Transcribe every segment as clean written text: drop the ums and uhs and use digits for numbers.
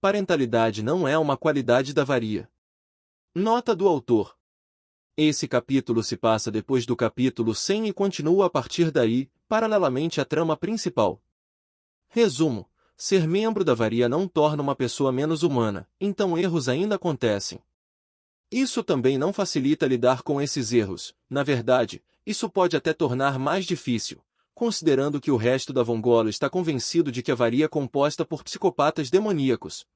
parentalidade não é uma qualidade da varia. Nota do autor. Esse capítulo se passa depois do capítulo 100 e continua a partir daí, paralelamente à trama principal. Resumo: ser membro da varia não torna uma pessoa menos humana, então erros ainda acontecem. Isso também não facilita lidar com esses erros, na verdade, isso pode até tornar mais difícil, considerando que o resto da Vongola está convencido de que a varia é composta por psicopatas demoníacos.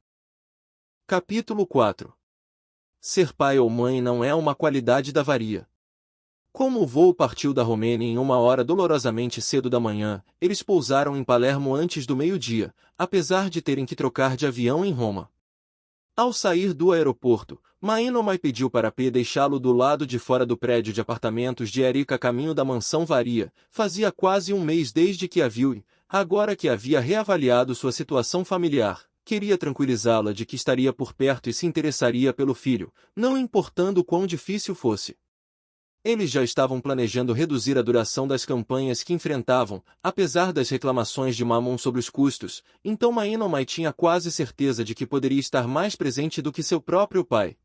Capítulo 4. Ser pai ou mãe não é uma qualidade da varia. Como o voo partiu da Romênia em uma hora dolorosamente cedo da manhã, eles pousaram em Palermo antes do meio-dia, apesar de terem que trocar de avião em Roma. Ao sair do aeroporto, Mainomai pediu para P deixá-lo do lado de fora do prédio de apartamentos de Erika a caminho da mansão Varia. Fazia quase um mês desde que a viu e, agora que havia reavaliado sua situação familiar, queria tranquilizá-la de que estaria por perto e se interessaria pelo filho, não importando quão difícil fosse. Eles já estavam planejando reduzir a duração das campanhas que enfrentavam, apesar das reclamações de Mammon sobre os custos, então Mainomai tinha quase certeza de que poderia estar mais presente do que seu próprio pai.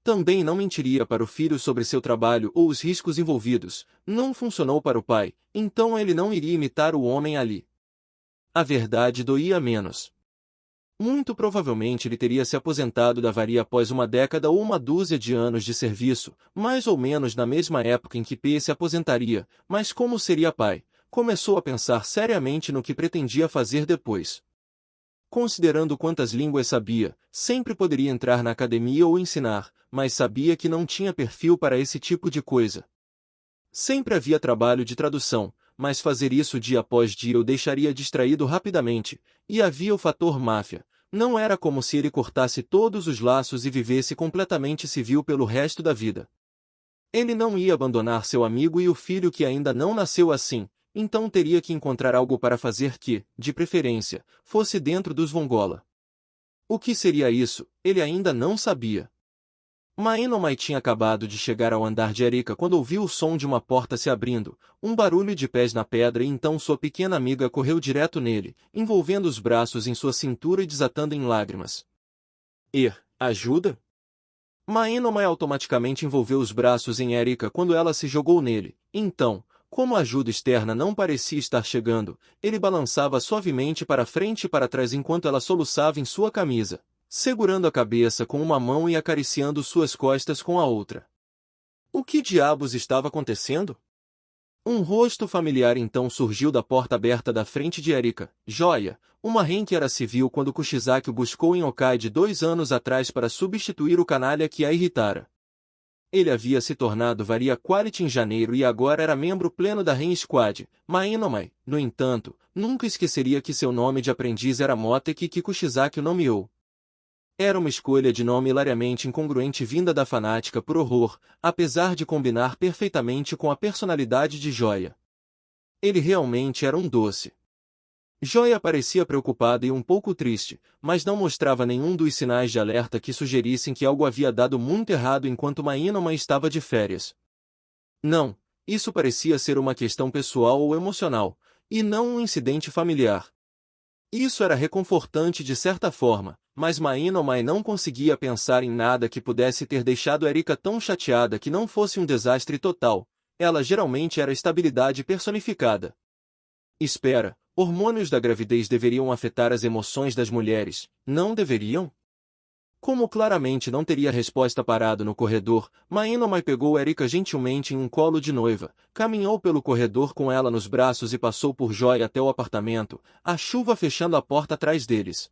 Também não mentiria para o filho sobre seu trabalho ou os riscos envolvidos, não funcionou para o pai, então ele não iria imitar o homem ali. A verdade doía menos. Muito provavelmente ele teria se aposentado da varia após uma década ou uma dúzia de anos de serviço, mais ou menos na mesma época em que P se aposentaria, mas como seria pai, começou a pensar seriamente no que pretendia fazer depois. Considerando quantas línguas sabia, sempre poderia entrar na academia ou ensinar, mas sabia que não tinha perfil para esse tipo de coisa. Sempre havia trabalho de tradução, mas fazer isso dia após dia o deixaria distraído rapidamente, e havia o fator máfia. Não era como se ele cortasse todos os laços e vivesse completamente civil pelo resto da vida. Ele não ia abandonar seu amigo e o filho que ainda não nasceu assim, então teria que encontrar algo para fazer que, de preferência, fosse dentro dos Vongola. O que seria isso, ele ainda não sabia. Mainomai tinha acabado de chegar ao andar de Erika quando ouviu o som de uma porta se abrindo, um barulho de pés na pedra e então sua pequena amiga correu direto nele, envolvendo os braços em sua cintura e desatando em lágrimas. Ajuda? Mainomai automaticamente envolveu os braços em Erika quando ela se jogou nele, então, como a ajuda externa não parecia estar chegando, ele balançava suavemente para frente e para trás enquanto ela soluçava em sua camisa, segurando a cabeça com uma mão e acariciando suas costas com a outra. O que diabos estava acontecendo? Um rosto familiar então surgiu da porta aberta da frente de Erika. Joia, uma ren que era civil quando Kushizaki o buscou em Hokkaido 2 anos atrás para substituir o canalha que a irritara. Ele havia se tornado Varia Quality em janeiro e agora era membro pleno da Ren Squad. Mainomai, no entanto, nunca esqueceria que seu nome de aprendiz era Moteki e que Kushizaki o nomeou. Era uma escolha de nome hilariamente incongruente vinda da fanática por horror, apesar de combinar perfeitamente com a personalidade de Joia. Ele realmente era um doce. Joia parecia preocupada e um pouco triste, mas não mostrava nenhum dos sinais de alerta que sugerissem que algo havia dado muito errado enquanto Mainomai estava de férias. Não, isso parecia ser uma questão pessoal ou emocional, e não um incidente familiar. Isso era reconfortante de certa forma, mas Mainomai não conseguia pensar em nada que pudesse ter deixado Erika tão chateada que não fosse um desastre total. Ela geralmente era estabilidade personificada. Espera, hormônios da gravidez deveriam afetar as emoções das mulheres, não deveriam? Como claramente não teria resposta parado no corredor, Mainomai pegou Erika gentilmente em um colo de noiva, caminhou pelo corredor com ela nos braços e passou por Joia até o apartamento, a chuva fechando a porta atrás deles.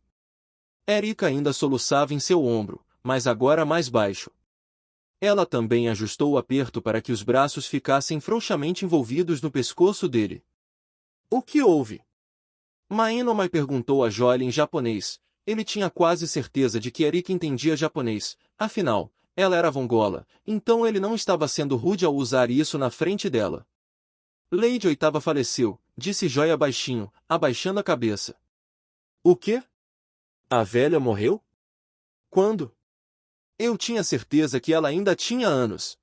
Erika ainda soluçava em seu ombro, mas agora mais baixo. Ela também ajustou o aperto para que os braços ficassem frouxamente envolvidos no pescoço dele. O que houve? Mainomai perguntou a Joia em japonês. Ele tinha quase certeza de que Erika entendia japonês, afinal, ela era Vongola, então ele não estava sendo rude ao usar isso na frente dela. Lady Oitava faleceu, disse Joia baixinho, abaixando a cabeça. O quê? A velha morreu? Quando? Eu tinha certeza que ela ainda tinha anos.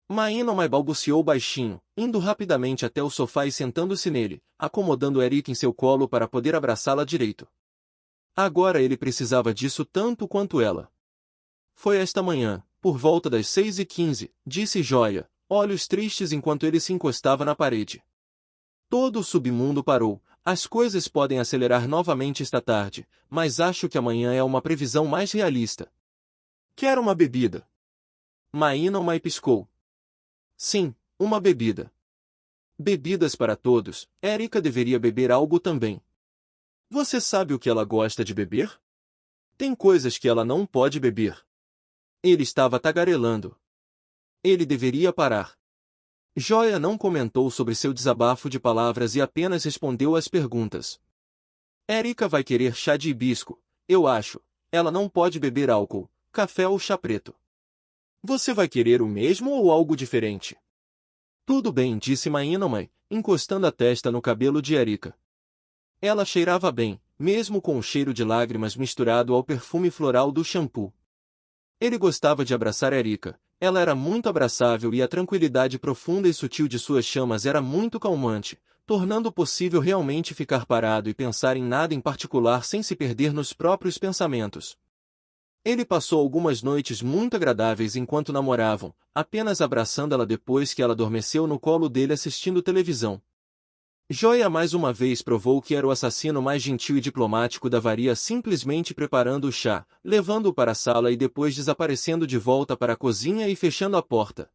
Mainomai balbuciou baixinho, indo rapidamente até o sofá e sentando-se nele, acomodando Erika em seu colo para poder abraçá-la direito. Agora ele precisava disso tanto quanto ela. Foi esta manhã, por volta das 6h15, disse Joia, olhos tristes enquanto ele se encostava na parede. Todo o submundo parou. As coisas podem acelerar novamente esta tarde, mas acho que amanhã é uma previsão mais realista. Quer uma bebida? Maína piscou. Sim, uma bebida. Bebidas para todos. Erika deveria beber algo também. Você sabe o que ela gosta de beber? Tem coisas que ela não pode beber. Ele estava tagarelando. Ele deveria parar. Joia não comentou sobre seu desabafo de palavras e apenas respondeu às perguntas. Erika vai querer chá de hibisco, eu acho. Ela não pode beber álcool, café ou chá preto. Você vai querer o mesmo ou algo diferente? Tudo bem, disse Maína, encostando a testa no cabelo de Erika. Ela cheirava bem, mesmo com o cheiro de lágrimas misturado ao perfume floral do shampoo. Ele gostava de abraçar Erika. Ela era muito abraçável e a tranquilidade profunda e sutil de suas chamas era muito calmante, tornando possível realmente ficar parado e pensar em nada em particular sem se perder nos próprios pensamentos. Ele passou algumas noites muito agradáveis enquanto namoravam, apenas abraçando-la depois que ela adormeceu no colo dele assistindo televisão. Joia mais uma vez provou que era o assassino mais gentil e diplomático da varia, simplesmente preparando o chá, levando-o para a sala e depois desaparecendo de volta para a cozinha e fechando a porta.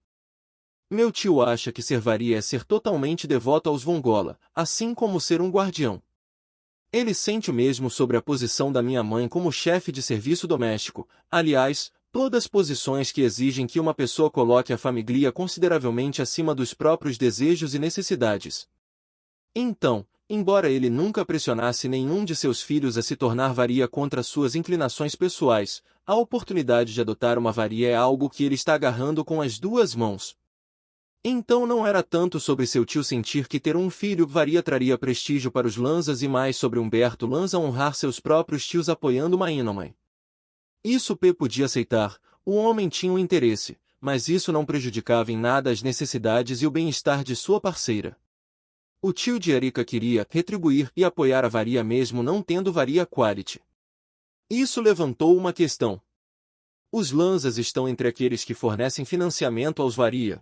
Meu tio acha que ser varia é ser totalmente devoto aos Vongola, assim como ser um guardião. Ele sente o mesmo sobre a posição da minha mãe como chefe de serviço doméstico, aliás, todas posições que exigem que uma pessoa coloque a família consideravelmente acima dos próprios desejos e necessidades. Então, embora ele nunca pressionasse nenhum de seus filhos a se tornar varia contra suas inclinações pessoais, a oportunidade de adotar uma varia é algo que ele está agarrando com as duas mãos. Então não era tanto sobre seu tio sentir que ter um filho varia traria prestígio para os Lanzas e mais sobre Humberto Lanza honrar seus próprios tios apoiando Maína. Isso P podia aceitar, o homem tinha um interesse, mas isso não prejudicava em nada as necessidades e o bem-estar de sua parceira. O tio de Erika queria retribuir e apoiar a varia mesmo não tendo varia quality. Isso levantou uma questão. Os Lanzas estão entre aqueles que fornecem financiamento aos varia.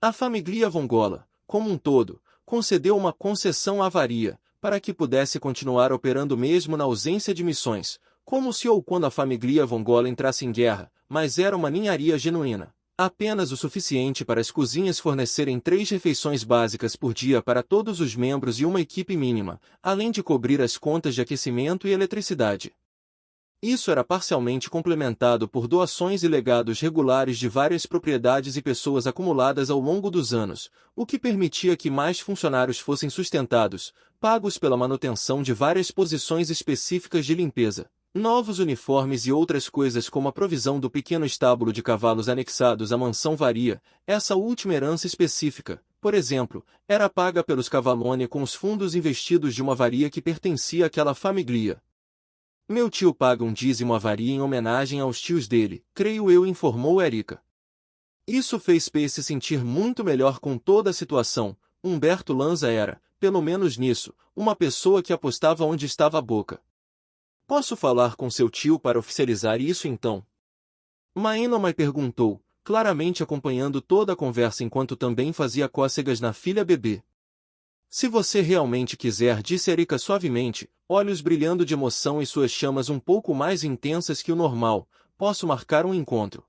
A família Vongola, como um todo, concedeu uma concessão à varia, para que pudesse continuar operando mesmo na ausência de missões, como se ou quando a família Vongola entrasse em guerra, mas era uma ninharia genuína. Apenas o suficiente para as cozinhas fornecerem 3 refeições básicas por dia para todos os membros e uma equipe mínima, além de cobrir as contas de aquecimento e eletricidade. Isso era parcialmente complementado por doações e legados regulares de várias propriedades e pessoas acumuladas ao longo dos anos, o que permitia que mais funcionários fossem sustentados, pagos pela manutenção de várias posições específicas de limpeza. Novos uniformes e outras coisas como a provisão do pequeno estábulo de cavalos anexados à mansão varia, essa última herança específica, por exemplo, era paga pelos Cavalone com os fundos investidos de uma varia que pertencia àquela família. Meu tio paga um dízimo à varia em homenagem aos tios dele, creio eu, informou Erika. Isso fez P se sentir muito melhor com toda a situação. Humberto Lanza era, pelo menos nisso, uma pessoa que apostava onde estava a boca. Posso falar com seu tio para oficializar isso então? Maína perguntou, claramente acompanhando toda a conversa enquanto também fazia cócegas na filha bebê. Se você realmente quiser, disse Erika suavemente, olhos brilhando de emoção e suas chamas um pouco mais intensas que o normal, posso marcar um encontro.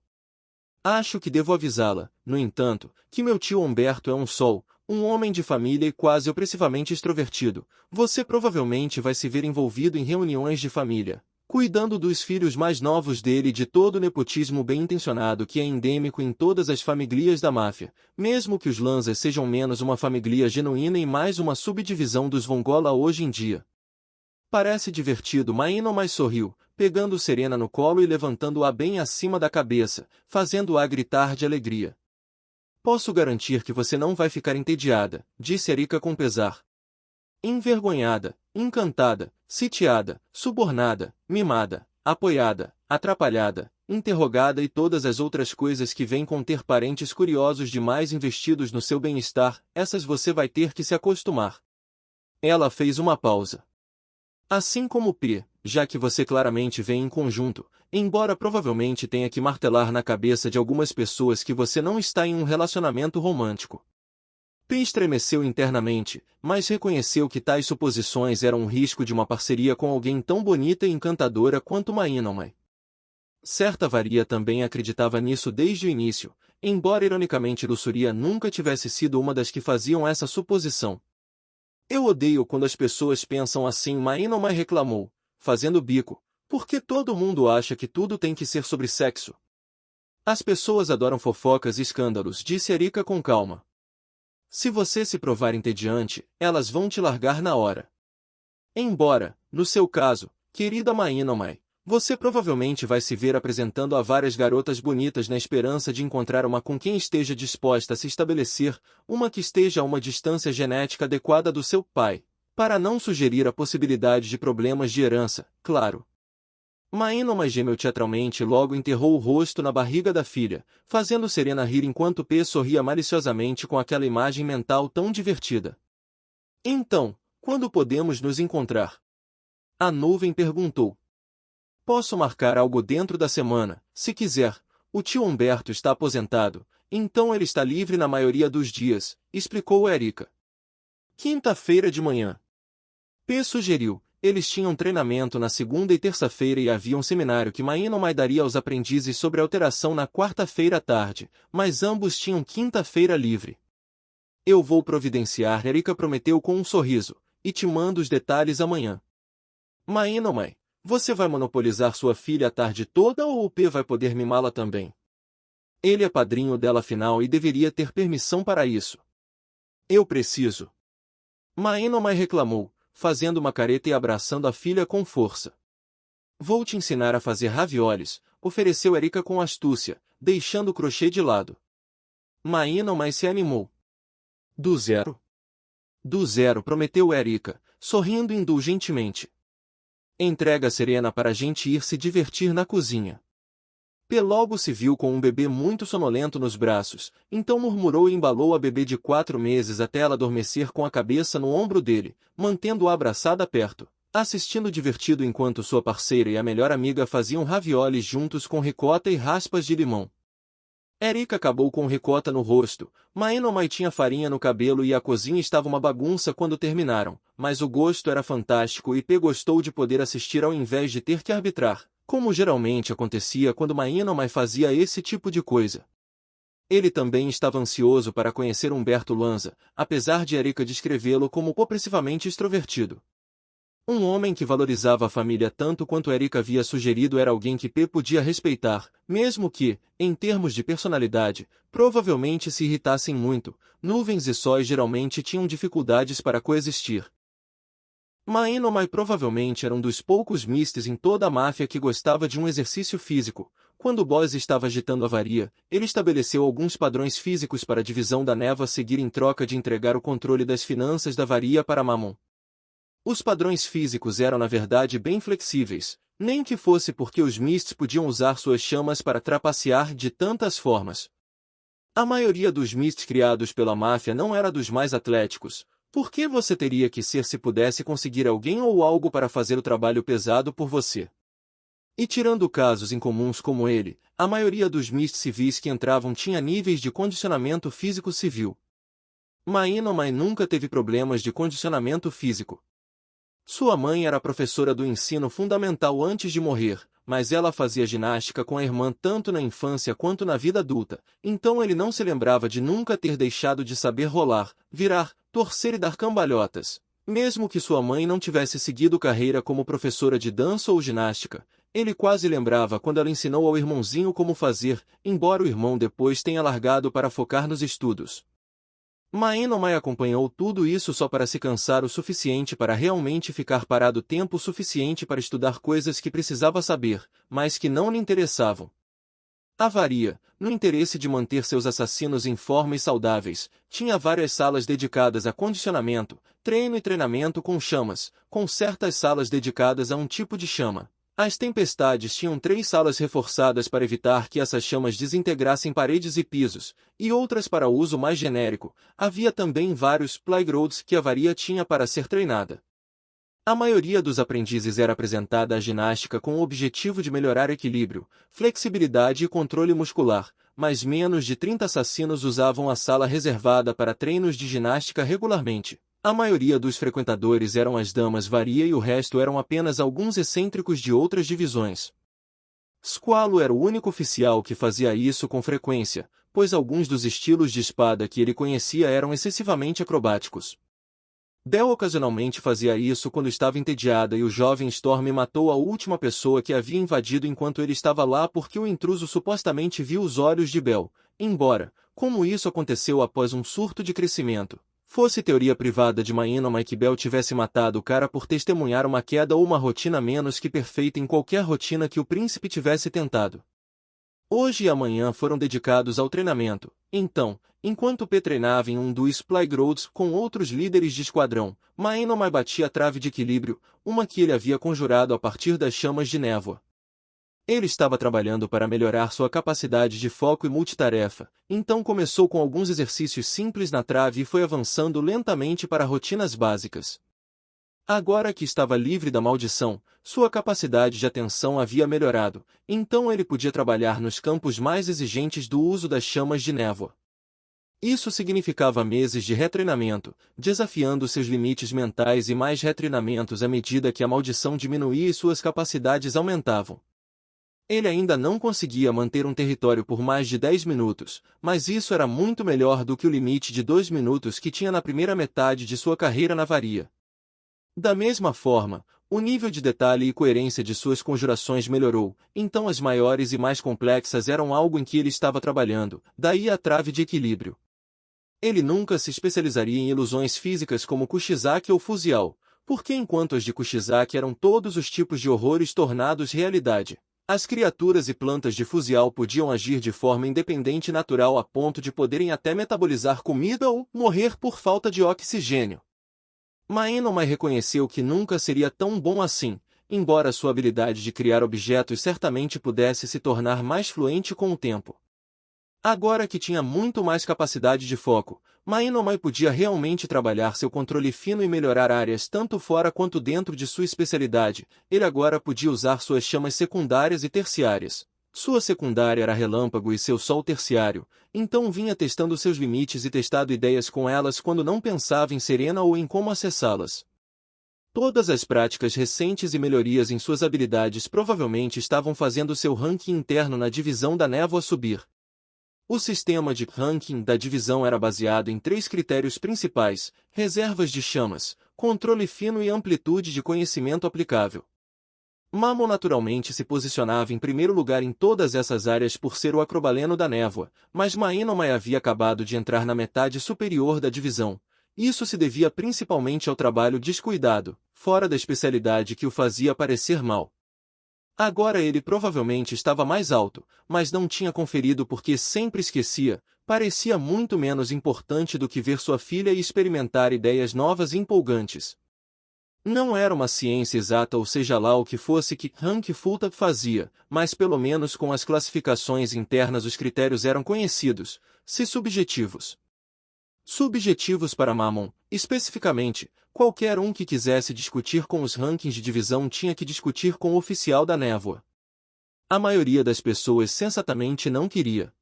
Acho que devo avisá-la, no entanto, que meu tio Humberto é um sol, um homem de família e quase opressivamente extrovertido. Você provavelmente vai se ver envolvido em reuniões de família, cuidando dos filhos mais novos dele e de todo o nepotismo bem-intencionado que é endêmico em todas as famílias da máfia, mesmo que os Lanzas sejam menos uma família genuína e mais uma subdivisão dos Vongola hoje em dia. Parece divertido, Maína sorriu, pegando Serena no colo e levantando-a bem acima da cabeça, fazendo-a gritar de alegria. Posso garantir que você não vai ficar entediada, disse Erika com pesar. Envergonhada, encantada, sitiada, subornada, mimada, apoiada, atrapalhada, interrogada e todas as outras coisas que vêm com ter parentes curiosos demais investidos no seu bem-estar, essas você vai ter que se acostumar. Ela fez uma pausa. Assim como P, já que você claramente vem em conjunto, embora provavelmente tenha que martelar na cabeça de algumas pessoas que você não está em um relacionamento romântico. P estremeceu internamente, mas reconheceu que tais suposições eram um risco de uma parceria com alguém tão bonita e encantadora quanto Mainomai. Certa varia também acreditava nisso desde o início, embora ironicamente Lussuria nunca tivesse sido uma das que faziam essa suposição. Eu odeio quando as pessoas pensam assim, Mainomai reclamou, fazendo bico, porque todo mundo acha que tudo tem que ser sobre sexo. As pessoas adoram fofocas e escândalos, disse Erika com calma. Se você se provar entediante, elas vão te largar na hora. Embora, no seu caso, querida Mainomai, você provavelmente vai se ver apresentando a várias garotas bonitas na esperança de encontrar uma com quem esteja disposta a se estabelecer, uma que esteja a uma distância genética adequada do seu pai, para não sugerir a possibilidade de problemas de herança, claro. Mainomai gemeu teatralmente e logo enterrou o rosto na barriga da filha, fazendo Serena rir enquanto P sorria maliciosamente com aquela imagem mental tão divertida. Então, quando podemos nos encontrar? A nuvem perguntou. Posso marcar algo dentro da semana, se quiser. O tio Humberto está aposentado, então ele está livre na maioria dos dias, explicou Erika. Quinta-feira de manhã. P sugeriu. Eles tinham treinamento na segunda e terça-feira e havia um seminário que Mainomai daria aos aprendizes sobre alteração na quarta-feira à tarde, mas ambos tinham quinta-feira livre. Eu vou providenciar, Erika prometeu com um sorriso, e te mando os detalhes amanhã. Mainomai, você vai monopolizar sua filha a tarde toda ou o P vai poder mimá-la também? Ele é padrinho dela afinal e deveria ter permissão para isso. Eu preciso. Mainomai reclamou, fazendo uma careta e abraçando a filha com força. Vou te ensinar a fazer raviolis, ofereceu Erika com astúcia, deixando o crochê de lado. Mainomai se animou. Do zero? Do zero, prometeu Erika, sorrindo indulgentemente. Entrega a Serena para a gente ir se divertir na cozinha. P logo se viu com um bebê muito sonolento nos braços, então murmurou e embalou a bebê de 4 meses até ela adormecer com a cabeça no ombro dele, mantendo-a abraçada perto, assistindo divertido enquanto sua parceira e a melhor amiga faziam raviolis juntos com ricota e raspas de limão. Erika acabou com ricota no rosto, Mainomai tinha farinha no cabelo e a cozinha estava uma bagunça quando terminaram, mas o gosto era fantástico e P gostou de poder assistir ao invés de ter que arbitrar, como geralmente acontecia quando Mainomai fazia esse tipo de coisa. Ele também estava ansioso para conhecer Humberto Lanza, apesar de Erika descrevê-lo como opressivamente extrovertido. Um homem que valorizava a família tanto quanto Erika havia sugerido era alguém que P podia respeitar, mesmo que, em termos de personalidade, provavelmente se irritassem muito. Nuvens e sóis geralmente tinham dificuldades para coexistir. Mainomai provavelmente era um dos poucos mistes em toda a máfia que gostava de um exercício físico. Quando o boss estava agitando a varia, ele estabeleceu alguns padrões físicos para a divisão da névoa a seguir em troca de entregar o controle das finanças da varia para Mammon. Os padrões físicos eram na verdade bem flexíveis, nem que fosse porque os mists podiam usar suas chamas para trapacear de tantas formas. A maioria dos mists criados pela máfia não era dos mais atléticos. Por que você teria que ser se pudesse conseguir alguém ou algo para fazer o trabalho pesado por você? E tirando casos incomuns como ele, a maioria dos mists civis que entravam tinha níveis de condicionamento físico civil. Mainomai nunca teve problemas de condicionamento físico. Sua mãe era professora do ensino fundamental antes de morrer, mas ela fazia ginástica com a irmã tanto na infância quanto na vida adulta, então ele não se lembrava de nunca ter deixado de saber rolar, virar, torcer e dar cambalhotas. Mesmo que sua mãe não tivesse seguido carreira como professora de dança ou ginástica, ele quase lembrava quando ela ensinou ao irmãozinho como fazer, embora o irmão depois tenha largado para focar nos estudos. Mainomai acompanhou tudo isso só para se cansar o suficiente para realmente ficar parado tempo suficiente para estudar coisas que precisava saber, mas que não lhe interessavam. A varia, no interesse de manter seus assassinos em forma e saudáveis, tinha várias salas dedicadas a condicionamento, treino e treinamento com chamas, com certas salas dedicadas a um tipo de chama. As tempestades tinham 3 salas reforçadas para evitar que essas chamas desintegrassem paredes e pisos, e outras para uso mais genérico. Havia também vários playgrounds que a varia tinha para ser treinada. A maioria dos aprendizes era apresentada à ginástica com o objetivo de melhorar equilíbrio, flexibilidade e controle muscular, mas menos de 30 assassinos usavam a sala reservada para treinos de ginástica regularmente. A maioria dos frequentadores eram as damas varia e o resto eram apenas alguns excêntricos de outras divisões. Squalo era o único oficial que fazia isso com frequência, pois alguns dos estilos de espada que ele conhecia eram excessivamente acrobáticos. Del ocasionalmente fazia isso quando estava entediada e o jovem Storm matou a última pessoa que havia invadido enquanto ele estava lá porque o intruso supostamente viu os olhos de Bel, embora, como isso aconteceu após um surto de crescimento, fosse teoria privada de Maenoma que Bel tivesse matado o cara por testemunhar uma queda ou uma rotina menos que perfeita em qualquer rotina que o príncipe tivesse tentado. Hoje e amanhã foram dedicados ao treinamento. Então, enquanto P treinava em um dos playgrounds com outros líderes de esquadrão, Maenoma batia a trave de equilíbrio, uma que ele havia conjurado a partir das chamas de névoa. Ele estava trabalhando para melhorar sua capacidade de foco e multitarefa, então começou com alguns exercícios simples na trave e foi avançando lentamente para rotinas básicas. Agora que estava livre da maldição, sua capacidade de atenção havia melhorado, então ele podia trabalhar nos campos mais exigentes do uso das chamas de névoa. Isso significava meses de retreinamento, desafiando seus limites mentais e mais retreinamentos à medida que a maldição diminuía e suas capacidades aumentavam. Ele ainda não conseguia manter um território por mais de 10 minutos, mas isso era muito melhor do que o limite de 2 minutos que tinha na primeira metade de sua carreira na varia. Da mesma forma, o nível de detalhe e coerência de suas conjurações melhorou, então as maiores e mais complexas eram algo em que ele estava trabalhando, daí a trave de equilíbrio. Ele nunca se especializaria em ilusões físicas como Kushizaki ou Fusial, porque enquanto as de Kushizaki eram todos os tipos de horrores tornados realidade, as criaturas e plantas de Fusial podiam agir de forma independente e natural a ponto de poderem até metabolizar comida ou morrer por falta de oxigênio. Maenoma reconheceu que nunca seria tão bom assim, embora sua habilidade de criar objetos certamente pudesse se tornar mais fluente com o tempo. Agora que tinha muito mais capacidade de foco, Maenoma podia realmente trabalhar seu controle fino e melhorar áreas tanto fora quanto dentro de sua especialidade. Ele agora podia usar suas chamas secundárias e terciárias. Sua secundária era relâmpago e seu sol terciário, então vinha testando seus limites e testado ideias com elas quando não pensava em Serena ou em como acessá-las. Todas as práticas recentes e melhorias em suas habilidades provavelmente estavam fazendo seu ranking interno na divisão da névoa subir. O sistema de ranking da divisão era baseado em 3 critérios principais: reservas de chamas, controle fino e amplitude de conhecimento aplicável. Mammon naturalmente se posicionava em primeiro lugar em todas essas áreas por ser o acrobaleno da névoa, mas Maenoma havia acabado de entrar na metade superior da divisão. Isso se devia principalmente ao trabalho descuidado, fora da especialidade que o fazia parecer mal. Agora ele provavelmente estava mais alto, mas não tinha conferido porque sempre esquecia. Parecia muito menos importante do que ver sua filha e experimentar ideias novas e empolgantes. Não era uma ciência exata ou seja lá o que fosse que Rank Fulta fazia, mas pelo menos com as classificações internas os critérios eram conhecidos, se subjetivos. Subjetivos para Mammon, especificamente, qualquer um que quisesse discutir com os rankings de divisão tinha que discutir com o oficial da névoa. A maioria das pessoas sensatamente não queria.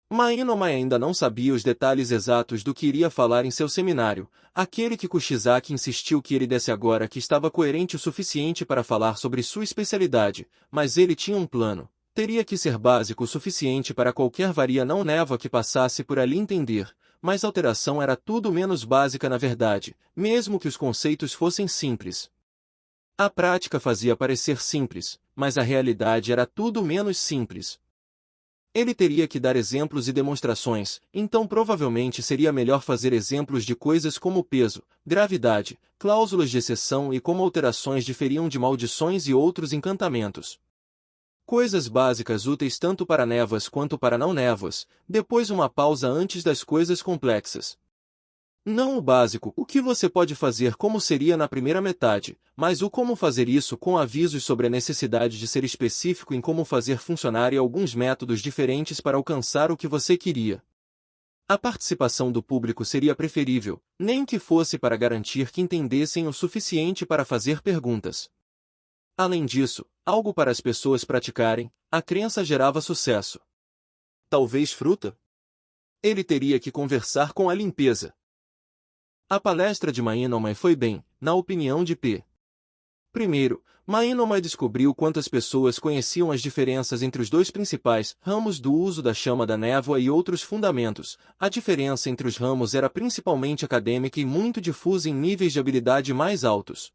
Maenoma ainda não sabia os detalhes exatos do que iria falar em seu seminário, aquele que Kushizaki insistiu que ele desse agora que estava coerente o suficiente para falar sobre sua especialidade, mas ele tinha um plano. Teria que ser básico o suficiente para qualquer varia não névoa que passasse por ali entender, mas a alteração era tudo menos básica na verdade, mesmo que os conceitos fossem simples. A prática fazia parecer simples, mas a realidade era tudo menos simples. Ele teria que dar exemplos e demonstrações, então provavelmente seria melhor fazer exemplos de coisas como peso, gravidade, cláusulas de exceção e como alterações diferiam de maldições e outros encantamentos. Coisas básicas úteis tanto para névoas quanto para não névoas, depois uma pausa antes das coisas complexas. Não o básico, o que você pode fazer como seria na primeira metade, mas o como fazer isso com avisos sobre a necessidade de ser específico em como fazer funcionar e alguns métodos diferentes para alcançar o que você queria. A participação do público seria preferível, nem que fosse para garantir que entendessem o suficiente para fazer perguntas. Além disso, algo para as pessoas praticarem, a crença gerava sucesso. Talvez fruta? Ele teria que conversar com a limpeza. A palestra de Mahinoman foi bem, na opinião de P. Primeiro, Mahinoman descobriu quantas pessoas conheciam as diferenças entre os dois principais ramos do uso da chama da névoa e outros fundamentos. A diferença entre os ramos era principalmente acadêmica e muito difusa em níveis de habilidade mais altos.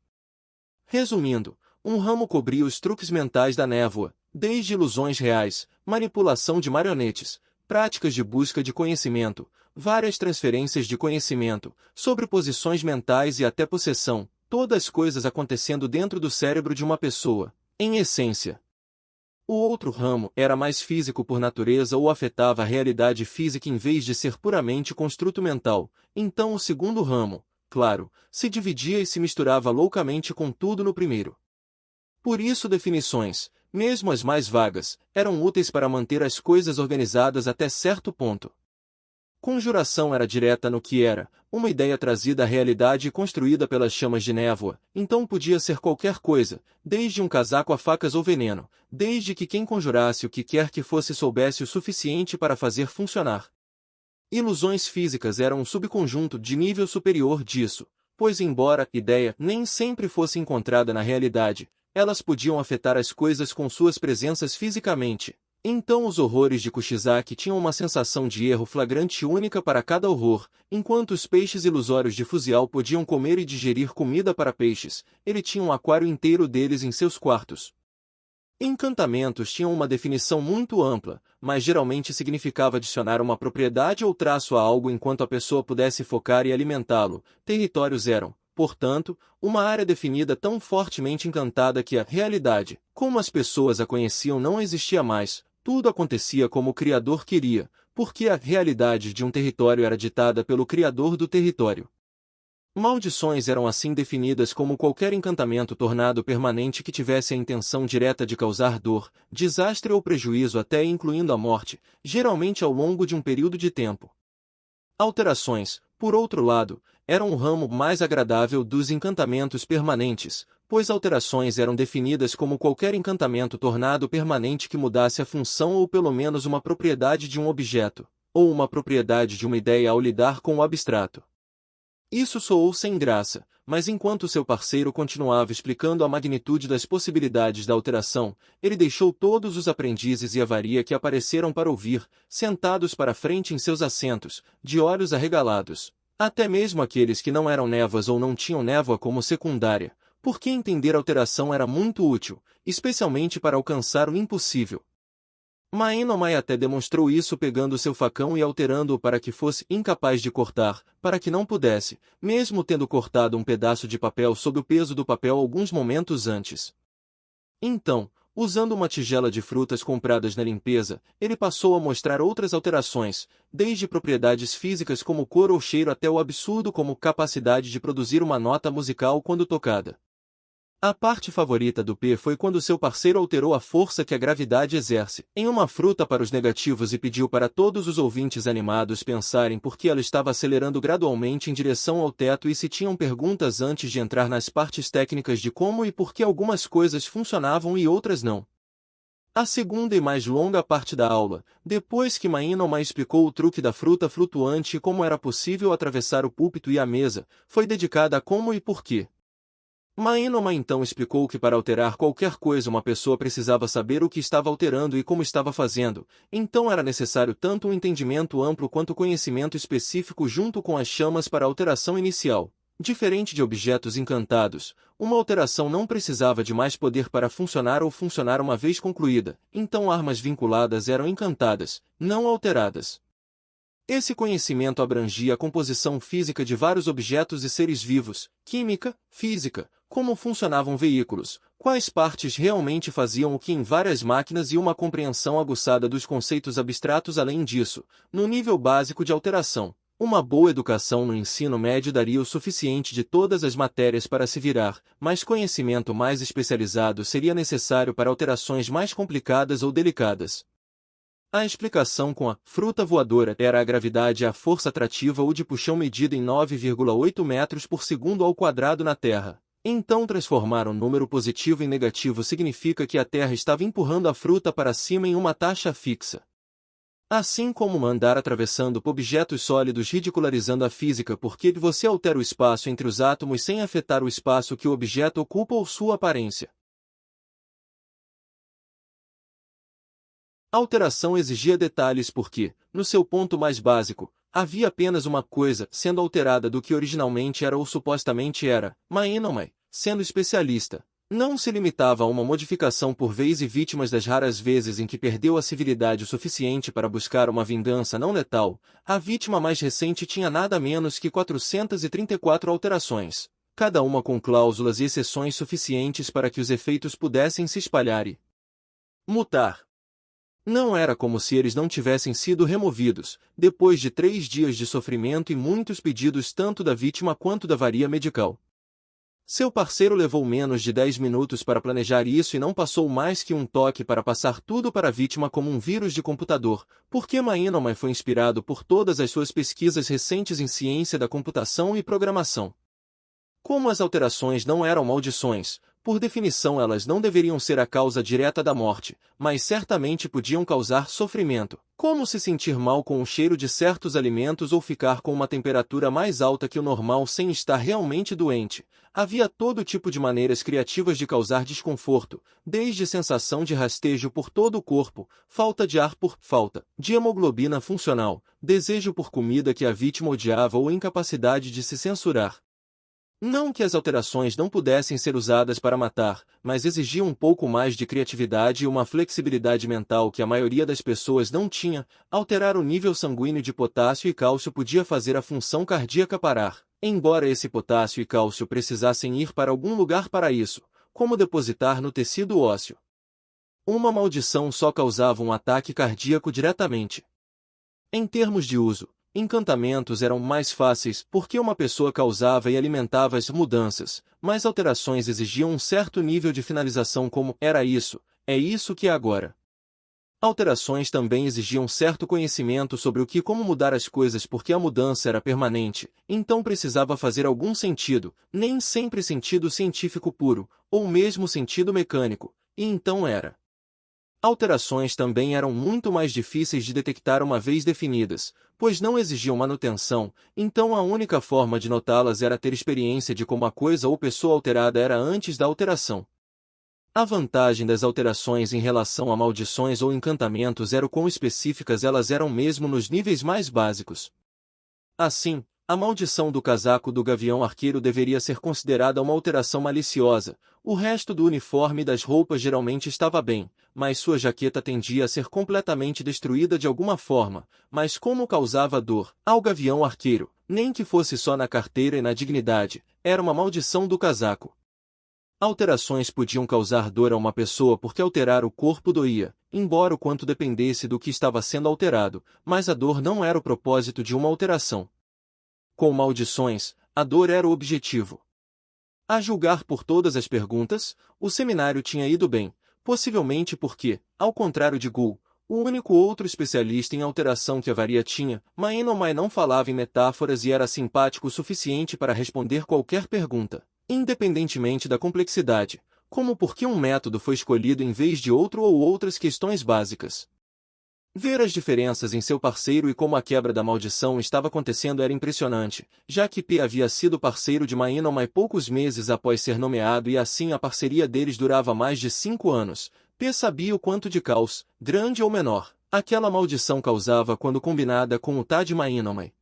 Resumindo, um ramo cobria os truques mentais da névoa, desde ilusões reais, manipulação de marionetes, práticas de busca de conhecimento, várias transferências de conhecimento, sobreposições mentais e até possessão, todas as coisas acontecendo dentro do cérebro de uma pessoa, em essência. O outro ramo era mais físico por natureza ou afetava a realidade física em vez de ser puramente construto mental, então o segundo ramo, claro, se dividia e se misturava loucamente com tudo no primeiro. Por isso definições, mesmo as mais vagas, eram úteis para manter as coisas organizadas até certo ponto. Conjuração era direta no que era, uma ideia trazida à realidade e construída pelas chamas de névoa, então podia ser qualquer coisa, desde um casaco a facas ou veneno, desde que quem conjurasse o que quer que fosse soubesse o suficiente para fazer funcionar. Ilusões físicas eram um subconjunto de nível superior disso, pois embora a ideia nem sempre fosse encontrada na realidade, elas podiam afetar as coisas com suas presenças fisicamente. Então os horrores de Kushizaki tinham uma sensação de erro flagrante única para cada horror, enquanto os peixes ilusórios de Fusial podiam comer e digerir comida para peixes, ele tinha um aquário inteiro deles em seus quartos. Encantamentos tinham uma definição muito ampla, mas geralmente significava adicionar uma propriedade ou traço a algo enquanto a pessoa pudesse focar e alimentá-lo. Territórios eram, portanto, uma área definida tão fortemente encantada que a realidade, como as pessoas a conheciam, não existia mais. Tudo acontecia como o Criador queria, porque a realidade de um território era ditada pelo Criador do território. Maldições eram assim definidas como qualquer encantamento tornado permanente que tivesse a intenção direta de causar dor, desastre ou prejuízo até e incluindo a morte, geralmente ao longo de um período de tempo. Alterações, por outro lado, eram o ramo mais agradável dos encantamentos permanentes, pois alterações eram definidas como qualquer encantamento tornado permanente que mudasse a função ou pelo menos uma propriedade de um objeto, ou uma propriedade de uma ideia ao lidar com o abstrato. Isso soou sem graça, mas enquanto seu parceiro continuava explicando a magnitude das possibilidades da alteração, ele deixou todos os aprendizes e a varia que apareceram para ouvir, sentados para frente em seus assentos, de olhos arregalados. Até mesmo aqueles que não eram névoas ou não tinham névoa como secundária, porque entender alteração era muito útil, especialmente para alcançar o impossível. Mahinoman até demonstrou isso pegando seu facão e alterando-o para que fosse incapaz de cortar, para que não pudesse, mesmo tendo cortado um pedaço de papel sob o peso do papel alguns momentos antes. Então, usando uma tigela de frutas compradas na limpeza, ele passou a mostrar outras alterações, desde propriedades físicas como cor ou cheiro até o absurdo como capacidade de produzir uma nota musical quando tocada. A parte favorita do P foi quando seu parceiro alterou a força que a gravidade exerce em uma fruta para os negativos e pediu para todos os ouvintes animados pensarem por que ela estava acelerando gradualmente em direção ao teto e se tinham perguntas antes de entrar nas partes técnicas de como e por que algumas coisas funcionavam e outras não. A segunda e mais longa parte da aula, depois que Mahinoman explicou o truque da fruta flutuante e como era possível atravessar o púlpito e a mesa, foi dedicada a como e por quê. Mahinoman então explicou que para alterar qualquer coisa uma pessoa precisava saber o que estava alterando e como estava fazendo, então era necessário tanto um entendimento amplo quanto conhecimento específico junto com as chamas para a alteração inicial. Diferente de objetos encantados, uma alteração não precisava de mais poder para funcionar ou funcionar uma vez concluída, então armas vinculadas eram encantadas, não alteradas. Esse conhecimento abrangia a composição física de vários objetos e seres vivos, química, física, como funcionavam veículos, quais partes realmente faziam o que em várias máquinas e uma compreensão aguçada dos conceitos abstratos. Além disso, no nível básico de alteração, uma boa educação no ensino médio daria o suficiente de todas as matérias para se virar, mas conhecimento mais especializado seria necessário para alterações mais complicadas ou delicadas. A explicação com a fruta voadora era a gravidade e a força atrativa ou de puxão medida em 9,8 metros por segundo ao quadrado na Terra. Então transformar um número positivo em negativo significa que a Terra estava empurrando a fruta para cima em uma taxa fixa. Assim como andar atravessando objetos sólidos ridicularizando a física porque você altera o espaço entre os átomos sem afetar o espaço que o objeto ocupa ou sua aparência. A alteração exigia detalhes porque, no seu ponto mais básico, havia apenas uma coisa sendo alterada do que originalmente era ou supostamente era. Mahenomy, sendo especialista, não se limitava a uma modificação por vez e vítimas das raras vezes em que perdeu a civilidade o suficiente para buscar uma vingança não letal, a vítima mais recente tinha nada menos que 434 alterações, cada uma com cláusulas e exceções suficientes para que os efeitos pudessem se espalhar e mutar. Não era como se eles não tivessem sido removidos, depois de 3 dias de sofrimento e muitos pedidos tanto da vítima quanto da varia medical. Seu parceiro levou menos de 10 minutos para planejar isso e não passou mais que um toque para passar tudo para a vítima como um vírus de computador, porque Mahenomy foi inspirado por todas as suas pesquisas recentes em ciência da computação e programação. Como as alterações não eram maldições, por definição elas não deveriam ser a causa direta da morte, mas certamente podiam causar sofrimento, como se sentir mal com o cheiro de certos alimentos ou ficar com uma temperatura mais alta que o normal sem estar realmente doente. Havia todo tipo de maneiras criativas de causar desconforto, desde sensação de rastejo por todo o corpo, falta de ar por falta de hemoglobina funcional, desejo por comida que a vítima odiava ou incapacidade de se censurar. Não que as alterações não pudessem ser usadas para matar, mas exigiam um pouco mais de criatividade e uma flexibilidade mental que a maioria das pessoas não tinha. Alterar o nível sanguíneo de potássio e cálcio podia fazer a função cardíaca parar, embora esse potássio e cálcio precisassem ir para algum lugar para isso, como depositar no tecido ósseo. Uma maldição só causava um ataque cardíaco diretamente. Em termos de uso, encantamentos eram mais fáceis porque uma pessoa causava e alimentava as mudanças, mas alterações exigiam um certo nível de finalização como era isso, é isso que é agora. Alterações também exigiam certo conhecimento sobre o que e como mudar as coisas porque a mudança era permanente, então precisava fazer algum sentido, nem sempre sentido científico puro, ou mesmo sentido mecânico, e então era. Alterações também eram muito mais difíceis de detectar uma vez definidas, pois não exigiam manutenção, então a única forma de notá-las era ter experiência de como a coisa ou pessoa alterada era antes da alteração. A vantagem das alterações em relação a maldições ou encantamentos era o quão específicas elas eram mesmo nos níveis mais básicos. Assim, a maldição do casaco do gavião arqueiro deveria ser considerada uma alteração maliciosa. O resto do uniforme e das roupas geralmente estava bem, mas sua jaqueta tendia a ser completamente destruída de alguma forma, mas como causava dor ao gavião arqueiro, nem que fosse só na carteira e na dignidade, era uma maldição do casaco. Alterações podiam causar dor a uma pessoa porque alterar o corpo doía, embora o quanto dependesse do que estava sendo alterado, mas a dor não era o propósito de uma alteração. Com maldições, a dor era o objetivo. A julgar por todas as perguntas, o seminário tinha ido bem, possivelmente porque, ao contrário de Gul, o único outro especialista em alteração que a varia tinha, Mahenomy não falava em metáforas e era simpático o suficiente para responder qualquer pergunta, independentemente da complexidade, como por que um método foi escolhido em vez de outro ou outras questões básicas. Ver as diferenças em seu parceiro e como a quebra da maldição estava acontecendo era impressionante, já que P havia sido parceiro de Mahenomy poucos meses após ser nomeado e assim a parceria deles durava mais de 5 anos. P sabia o quanto de caos, grande ou menor, aquela maldição causava quando combinada com o Tá de Mahenomy.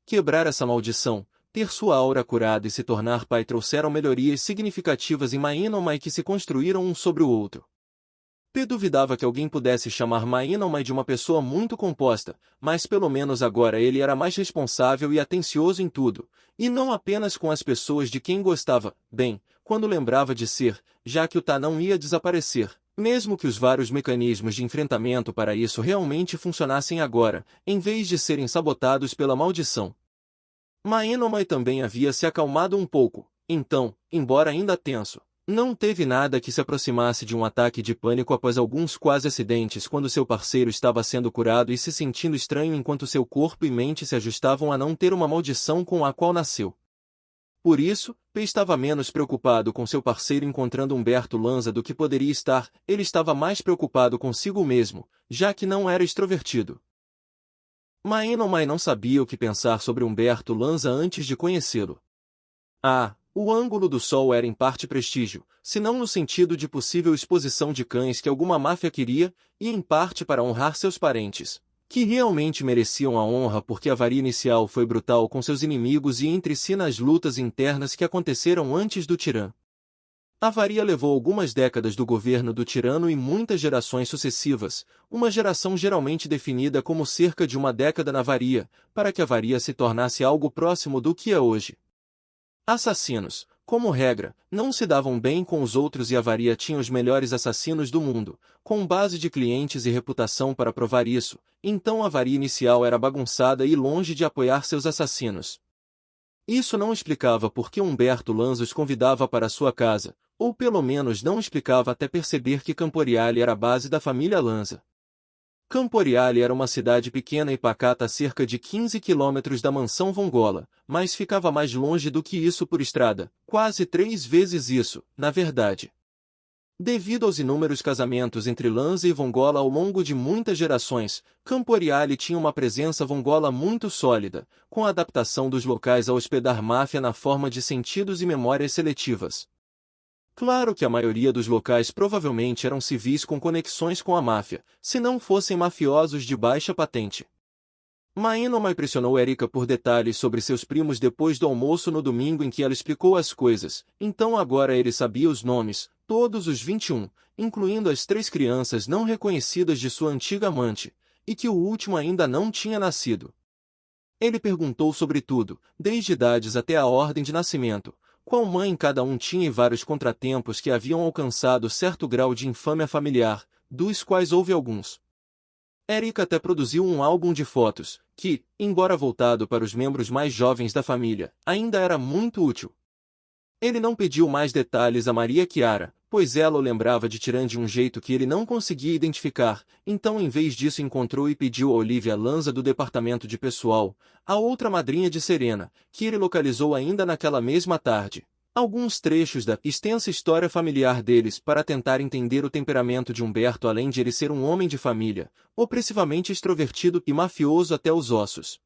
Quebrar essa maldição, ter sua aura curada e se tornar pai trouxeram melhorias significativas em Mahenomy que se construíram um sobre o outro. P duvidava que alguém pudesse chamar Mahenomy de uma pessoa muito composta, mas pelo menos agora ele era mais responsável e atencioso em tudo, e não apenas com as pessoas de quem gostava, bem, quando lembrava de ser, já que o Tá não ia desaparecer, mesmo que os vários mecanismos de enfrentamento para isso realmente funcionassem agora, em vez de serem sabotados pela maldição. Mahenomy também havia se acalmado um pouco, então, embora ainda tenso, Não teve nada que se aproximasse de um ataque de pânico após alguns quase acidentes quando seu parceiro estava sendo curado e se sentindo estranho enquanto seu corpo e mente se ajustavam a não ter uma maldição com a qual nasceu. Por isso, P estava menos preocupado com seu parceiro encontrando Humberto Lanza do que poderia estar, ele estava mais preocupado consigo mesmo, já que não era extrovertido. Maenonmai não sabia o que pensar sobre Humberto Lanza antes de conhecê-lo. O ângulo do sol era em parte prestígio, se não no sentido de possível exposição de cães que alguma máfia queria, e em parte para honrar seus parentes, que realmente mereciam a honra porque a avaria inicial foi brutal com seus inimigos e entre si nas lutas internas que aconteceram antes do tirano. A avaria levou algumas décadas do governo do tirano e muitas gerações sucessivas, uma geração geralmente definida como cerca de uma década na avaria, para que a avaria se tornasse algo próximo do que é hoje. Assassinos, como regra, não se davam bem com os outros e a avaria tinha os melhores assassinos do mundo, com base de clientes e reputação para provar isso, então a avaria inicial era bagunçada e longe de apoiar seus assassinos. Isso não explicava por que Humberto Lanza os convidava para sua casa, ou pelo menos não explicava até perceber que Camporiale era a base da família Lanza. Camporiale era uma cidade pequena e pacata a cerca de 15 quilômetros da mansão Vongola, mas ficava mais longe do que isso por estrada, quase 3 vezes isso, na verdade. Devido aos inúmeros casamentos entre Lanza e Vongola ao longo de muitas gerações, Camporiale tinha uma presença Vongola muito sólida, com a adaptação dos locais a hospedar máfia na forma de sentidos e memórias seletivas. Claro que a maioria dos locais provavelmente eram civis com conexões com a máfia, se não fossem mafiosos de baixa patente. Maenonmai pressionou Erika por detalhes sobre seus primos depois do almoço no domingo em que ela explicou as coisas, então agora ele sabia os nomes, todos os 21, incluindo as 3 crianças não reconhecidas de sua antiga amante, e que o último ainda não tinha nascido. Ele perguntou sobre tudo, desde idades até a ordem de nascimento, qual mãe cada um tinha e vários contratempos que haviam alcançado certo grau de infâmia familiar, dos quais houve alguns. Erika até produziu um álbum de fotos, que, embora voltado para os membros mais jovens da família, ainda era muito útil. Ele não pediu mais detalhes a Maria Chiara, pois ela o lembrava de Tirã de um jeito que ele não conseguia identificar, então em vez disso encontrou e pediu a Olivia Lanza do departamento de pessoal, a outra madrinha de Serena, que ele localizou ainda naquela mesma tarde, alguns trechos da extensa história familiar deles para tentar entender o temperamento de Humberto além de ele ser um homem de família, opressivamente extrovertido e mafioso até os ossos.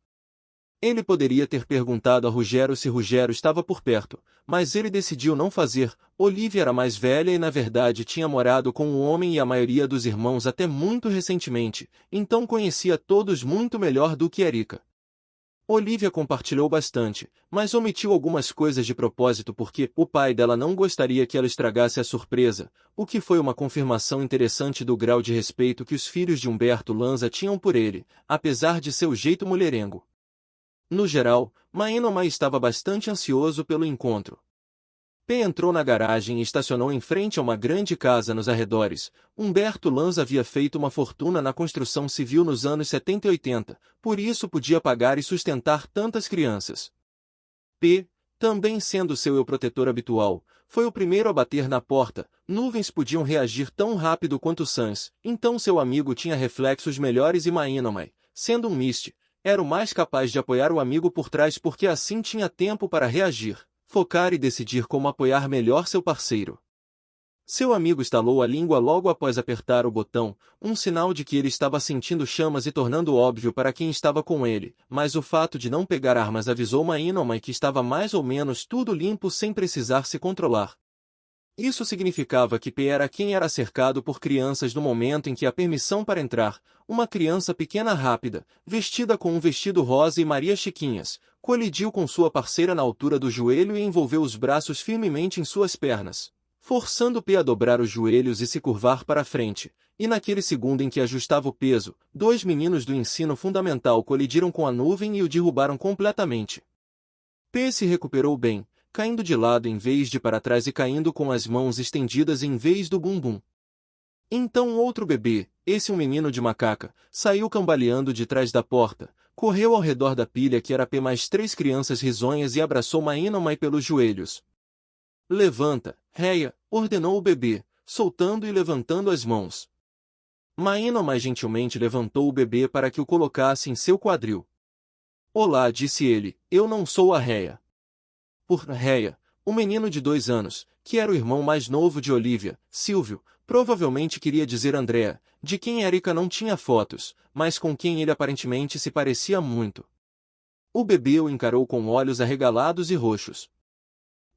Ele poderia ter perguntado a Ruggero se Ruggero estava por perto, mas ele decidiu não fazer. Olivia era mais velha e na verdade tinha morado com o homem e a maioria dos irmãos até muito recentemente, então conhecia todos muito melhor do que Erika. Olivia compartilhou bastante, mas omitiu algumas coisas de propósito porque o pai dela não gostaria que ela estragasse a surpresa, o que foi uma confirmação interessante do grau de respeito que os filhos de Humberto Lanza tinham por ele, apesar de seu jeito mulherengo. No geral, Maenonmai estava bastante ansioso pelo encontro. P entrou na garagem e estacionou em frente a uma grande casa nos arredores. Humberto Lanza havia feito uma fortuna na construção civil nos anos 70 e 80, por isso podia pagar e sustentar tantas crianças. P, também sendo seu eu protetor habitual, foi o primeiro a bater na porta. Nuvens podiam reagir tão rápido quanto Sans, então seu amigo tinha reflexos melhores e Maenonmai, sendo um Mist, era o mais capaz de apoiar o amigo por trás porque assim tinha tempo para reagir, focar e decidir como apoiar melhor seu parceiro. Seu amigo estalou a língua logo após apertar o botão, um sinal de que ele estava sentindo chamas e tornando óbvio para quem estava com ele, mas o fato de não pegar armas avisou Maenonmai que estava mais ou menos tudo limpo sem precisar se controlar. Isso significava que P era quem era cercado por crianças no momento em que a permissão para entrar, uma criança pequena rápida, vestida com um vestido rosa e Maria Chiquinhas, colidiu com sua parceira na altura do joelho e envolveu os braços firmemente em suas pernas, forçando P a dobrar os joelhos e se curvar para a frente, e naquele segundo em que ajustava o peso, 2 meninos do ensino fundamental colidiram com a nuvem e o derrubaram completamente. P se recuperou bem, caindo de lado em vez de para trás e caindo com as mãos estendidas em vez do bumbum. Então outro bebê, esse um menino de macaca, saiu cambaleando de trás da porta, correu ao redor da pilha que era P mais 3 crianças risonhas e abraçou Maenonmai pelos joelhos. Levanta, Réia, ordenou o bebê, soltando e levantando as mãos. Maínomai gentilmente levantou o bebê para que o colocasse em seu quadril. Olá, disse ele, eu não sou a Réia. Por Réia, o menino de 2 anos, que era o irmão mais novo de Olivia, Silvio, provavelmente queria dizer Andrea, de quem Erika não tinha fotos, mas com quem ele aparentemente se parecia muito. O bebê o encarou com olhos arregalados e roxos.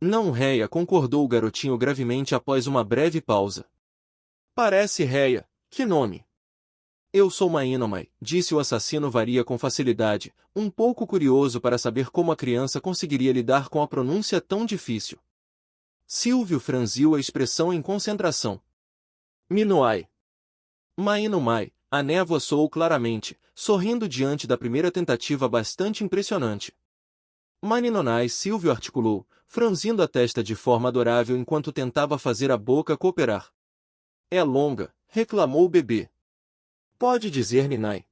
Não, Réia, concordou o garotinho gravemente após uma breve pausa. Parece Réia, que nome? Eu sou Maínomai, disse o assassino varia com facilidade, um pouco curioso para saber como a criança conseguiria lidar com a pronúncia tão difícil. Silvio franziu a expressão em concentração. Minoai. Maínomai, a névoa soou claramente, sorrindo diante da primeira tentativa bastante impressionante. Maninonai, Silvio articulou, franzindo a testa de forma adorável enquanto tentava fazer a boca cooperar. É longa, reclamou o bebê. Pode dizer Ninai.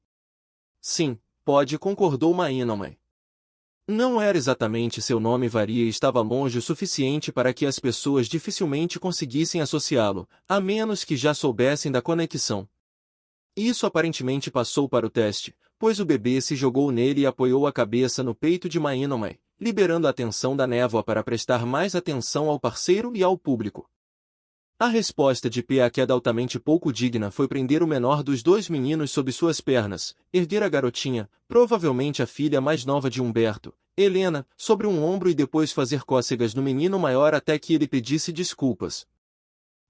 Sim, pode, concordou Maínomai. Não era exatamente seu nome varia e estava longe o suficiente para que as pessoas dificilmente conseguissem associá-lo, a menos que já soubessem da conexão. Isso aparentemente passou para o teste, pois o bebê se jogou nele e apoiou a cabeça no peito de Maínomai, liberando a atenção da névoa para prestar mais atenção ao parceiro e ao público. A resposta de P à queda altamente pouco digna foi prender o menor dos 2 meninos sob suas pernas, erguer a garotinha, provavelmente a filha mais nova de Humberto, Helena, sobre um ombro e depois fazer cócegas no menino maior até que ele pedisse desculpas.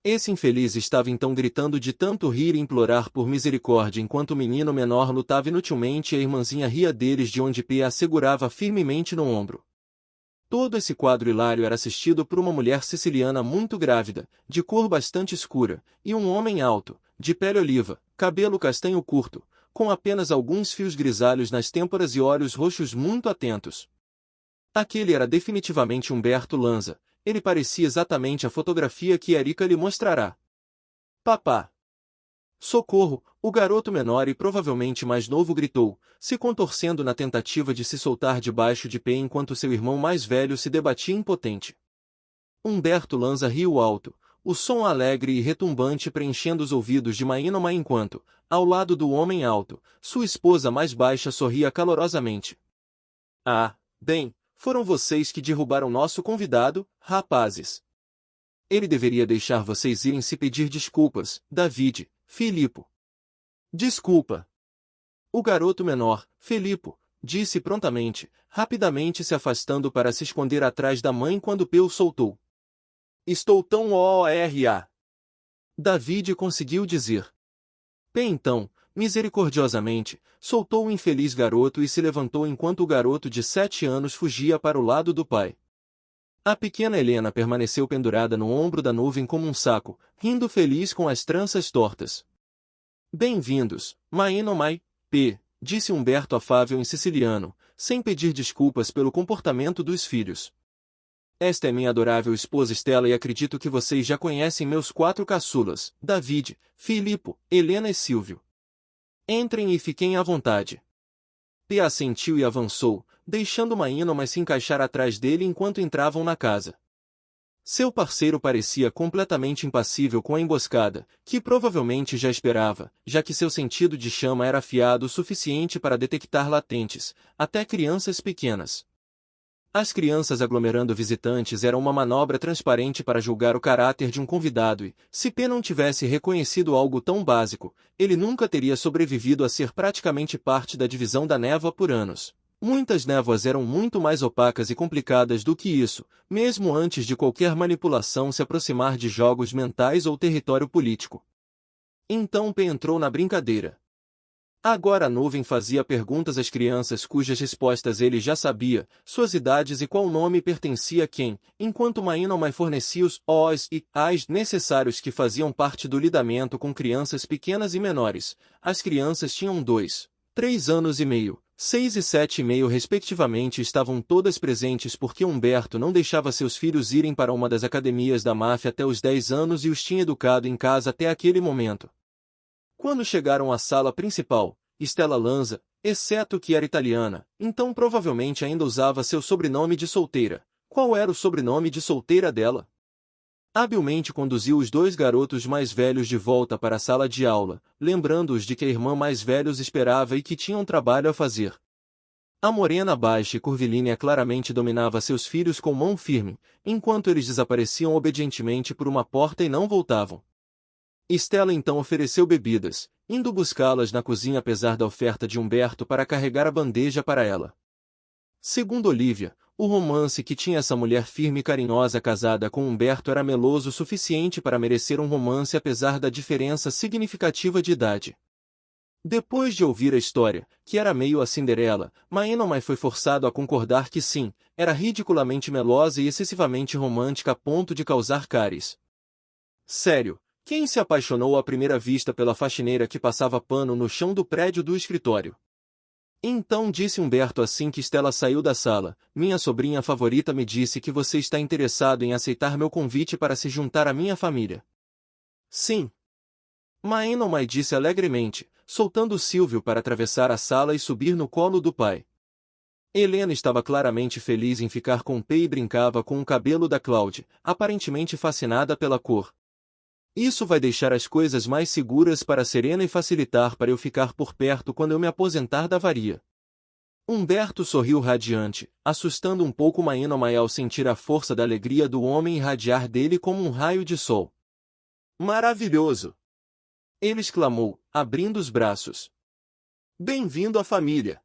Esse infeliz estava então gritando de tanto rir e implorar por misericórdia enquanto o menino menor lutava inutilmente e a irmãzinha ria deles de onde P a segurava firmemente no ombro. Todo esse quadro hilário era assistido por uma mulher siciliana muito grávida, de cor bastante escura, e um homem alto, de pele oliva, cabelo castanho curto, com apenas alguns fios grisalhos nas têmporas e olhos roxos muito atentos. Aquele era definitivamente Humberto Lanza, ele parecia exatamente a fotografia que Erika lhe mostrará. Papá! Socorro! O garoto menor e provavelmente mais novo gritou, se contorcendo na tentativa de se soltar debaixo de pé enquanto seu irmão mais velho se debatia impotente. Humberto Lanza riu alto, o som alegre e retumbante preenchendo os ouvidos de Maínomai enquanto, ao lado do homem alto, sua esposa mais baixa sorria calorosamente. Ah, bem, foram vocês que derrubaram nosso convidado, rapazes. Ele deveria deixar vocês irem se pedir desculpas, David, Filipo. Desculpa. O garoto menor, Filipo, disse prontamente, rapidamente se afastando para se esconder atrás da mãe quando Peu soltou. Estou tão ORA. David conseguiu dizer. P então, misericordiosamente, soltou o infeliz garoto e se levantou enquanto o garoto de 7 anos fugia para o lado do pai. A pequena Helena permaneceu pendurada no ombro da nuvem como um saco, rindo feliz com as tranças tortas. Bem-vindos, Maínomai, P, disse Humberto afável em siciliano, sem pedir desculpas pelo comportamento dos filhos. Esta é minha adorável esposa Estela e acredito que vocês já conhecem meus 4 caçulas, David, Filipo, Helena e Silvio. Entrem e fiquem à vontade. P assentiu e avançou, deixando Maínomai se encaixar atrás dele enquanto entravam na casa. Seu parceiro parecia completamente impassível com a emboscada, que provavelmente já esperava, já que seu sentido de chama era afiado o suficiente para detectar latentes, até crianças pequenas. As crianças aglomerando visitantes eram uma manobra transparente para julgar o caráter de um convidado e, se P não tivesse reconhecido algo tão básico, ele nunca teria sobrevivido a ser praticamente parte da divisão da névoa por anos. Muitas névoas eram muito mais opacas e complicadas do que isso, mesmo antes de qualquer manipulação se aproximar de jogos mentais ou território político. Então P entrou na brincadeira. Agora a nuvem fazia perguntas às crianças cujas respostas ele já sabia, suas idades e qual nome pertencia a quem, enquanto Maínomai fornecia os os e as necessários que faziam parte do lidamento com crianças pequenas e menores. As crianças tinham 2, 3 anos e meio, 6 e 7 e meio respectivamente e estavam todas presentes porque Humberto não deixava seus filhos irem para uma das academias da máfia até os 10 anos e os tinha educado em casa até aquele momento. Quando chegaram à sala principal, Estela Lanza, exceto que era italiana, então provavelmente ainda usava seu sobrenome de solteira. Qual era o sobrenome de solteira dela? Habilmente conduziu os dois garotos mais velhos de volta para a sala de aula, lembrando-os de que a irmã mais velha os esperava e que tinham trabalho a fazer. A morena baixa e curvilínea claramente dominava seus filhos com mão firme, enquanto eles desapareciam obedientemente por uma porta e não voltavam. Estela então ofereceu bebidas, indo buscá-las na cozinha apesar da oferta de Humberto para carregar a bandeja para ela. Segundo Olivia, o romance que tinha essa mulher firme e carinhosa casada com Humberto era meloso o suficiente para merecer um romance apesar da diferença significativa de idade. Depois de ouvir a história, que era meio a Cinderela, Maenonmai foi forçado a concordar que sim, era ridiculamente melosa e excessivamente romântica a ponto de causar cáries. Sério, quem se apaixonou à primeira vista pela faxineira que passava pano no chão do prédio do escritório? Então disse Humberto assim que Stella saiu da sala, minha sobrinha favorita me disse que você está interessado em aceitar meu convite para se juntar à minha família. Sim. Maenonmai disse alegremente, soltando Silvio para atravessar a sala e subir no colo do pai. Helena estava claramente feliz em ficar com P e brincava com o cabelo da Claude, aparentemente fascinada pela cor. Isso vai deixar as coisas mais seguras para Serena e facilitar para eu ficar por perto quando eu me aposentar da varia. Humberto sorriu radiante, assustando um pouco Maenonmai ao sentir a força da alegria do homem irradiar dele como um raio de sol. Maravilhoso! Ele exclamou, abrindo os braços. Bem-vindo à família!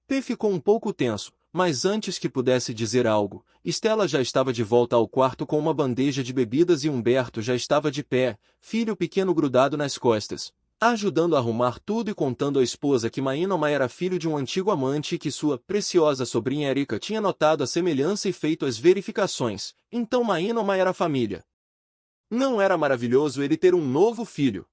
P ficou um pouco tenso, mas antes que pudesse dizer algo, Stella já estava de volta ao quarto com uma bandeja de bebidas e Humberto já estava de pé, filho pequeno grudado nas costas, ajudando a arrumar tudo e contando à esposa que Maenonmai era filho de um antigo amante e que sua preciosa sobrinha Erika tinha notado a semelhança e feito as verificações, então Maenonmai era família. Não era maravilhoso ele ter um novo filho?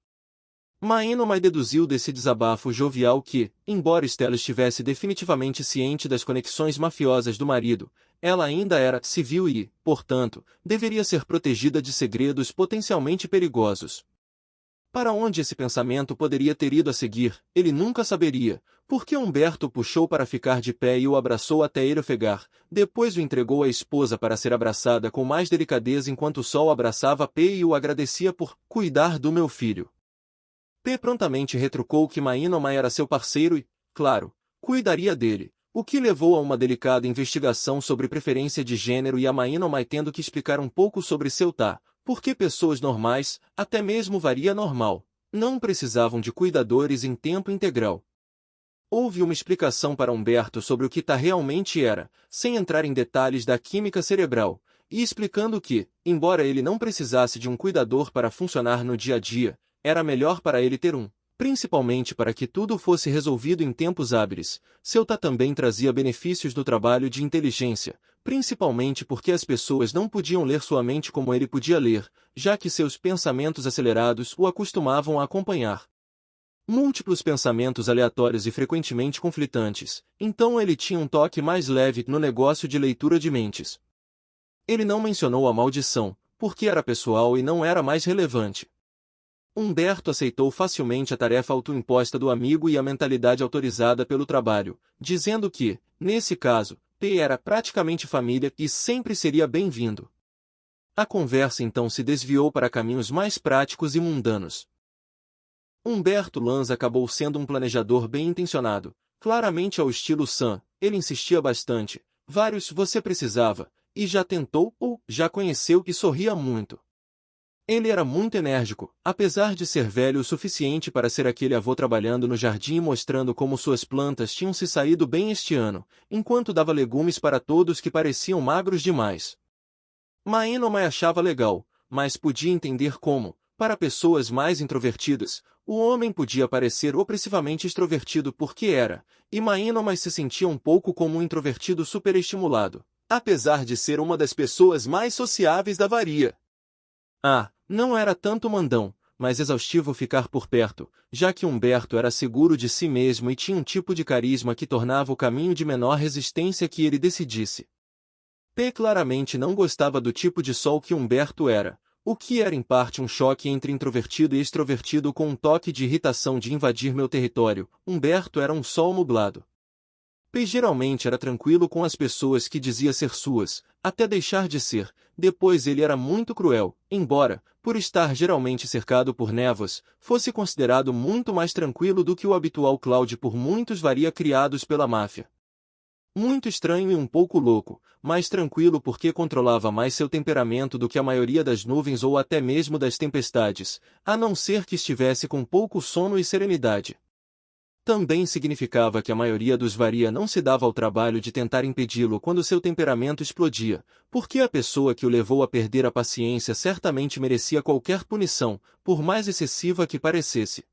Maenonmai deduziu desse desabafo jovial que, embora Stella estivesse definitivamente ciente das conexões mafiosas do marido, ela ainda era civil e, portanto, deveria ser protegida de segredos potencialmente perigosos. Para onde esse pensamento poderia ter ido a seguir, ele nunca saberia, porque Humberto o puxou para ficar de pé e o abraçou até ele ofegar, depois o entregou à esposa para ser abraçada com mais delicadeza enquanto o sol abraçava P e o agradecia por cuidar do meu filho. P prontamente retrucou que Maenonmai era seu parceiro e, claro, cuidaria dele, o que levou a uma delicada investigação sobre preferência de gênero e a Maenonmai tendo que explicar um pouco sobre seu tá, porque pessoas normais, até mesmo varia normal, não precisavam de cuidadores em tempo integral. Houve uma explicação para Humberto sobre o que tá realmente era, sem entrar em detalhes da química cerebral, e explicando que, embora ele não precisasse de um cuidador para funcionar no dia a dia, era melhor para ele ter um, principalmente para que tudo fosse resolvido em tempos hábeis. Seu tá também trazia benefícios do trabalho de inteligência, principalmente porque as pessoas não podiam ler sua mente como ele podia ler, já que seus pensamentos acelerados o acostumavam a acompanhar. Múltiplos pensamentos aleatórios e frequentemente conflitantes, então ele tinha um toque mais leve no negócio de leitura de mentes. Ele não mencionou a maldição, porque era pessoal e não era mais relevante. Humberto aceitou facilmente a tarefa autoimposta do amigo e a mentalidade autorizada pelo trabalho, dizendo que, nesse caso, P era praticamente família e sempre seria bem-vindo. A conversa então se desviou para caminhos mais práticos e mundanos. Humberto Lanz acabou sendo um planejador bem-intencionado, claramente ao estilo Sam, ele insistia bastante, vários você precisava, e já tentou ou já conheceu e sorria muito. Ele era muito enérgico, apesar de ser velho o suficiente para ser aquele avô trabalhando no jardim e mostrando como suas plantas tinham se saído bem este ano, enquanto dava legumes para todos que pareciam magros demais. Maenonmai achava legal, mas podia entender como, para pessoas mais introvertidas, o homem podia parecer opressivamente extrovertido porque era, e Maenonmai se sentia um pouco como um introvertido superestimulado, apesar de ser uma das pessoas mais sociáveis da varia. Não era tanto mandão, mas exaustivo ficar por perto, já que Humberto era seguro de si mesmo e tinha um tipo de carisma que tornava o caminho de menor resistência que ele decidisse. P claramente não gostava do tipo de sol que Humberto era, o que era em parte um choque entre introvertido e extrovertido com um toque de irritação de invadir meu território. Humberto era um sol nublado. P geralmente era tranquilo com as pessoas que dizia ser suas, até deixar de ser. Depois ele era muito cruel, embora, por estar geralmente cercado por névoas, fosse considerado muito mais tranquilo do que o habitual Cloud por muitos varia criados pela máfia. Muito estranho e um pouco louco, mas tranquilo porque controlava mais seu temperamento do que a maioria das nuvens ou até mesmo das tempestades, a não ser que estivesse com pouco sono e serenidade. Também significava que a maioria dos varia não se dava ao trabalho de tentar impedi-lo quando seu temperamento explodia, porque a pessoa que o levou a perder a paciência certamente merecia qualquer punição, por mais excessiva que parecesse.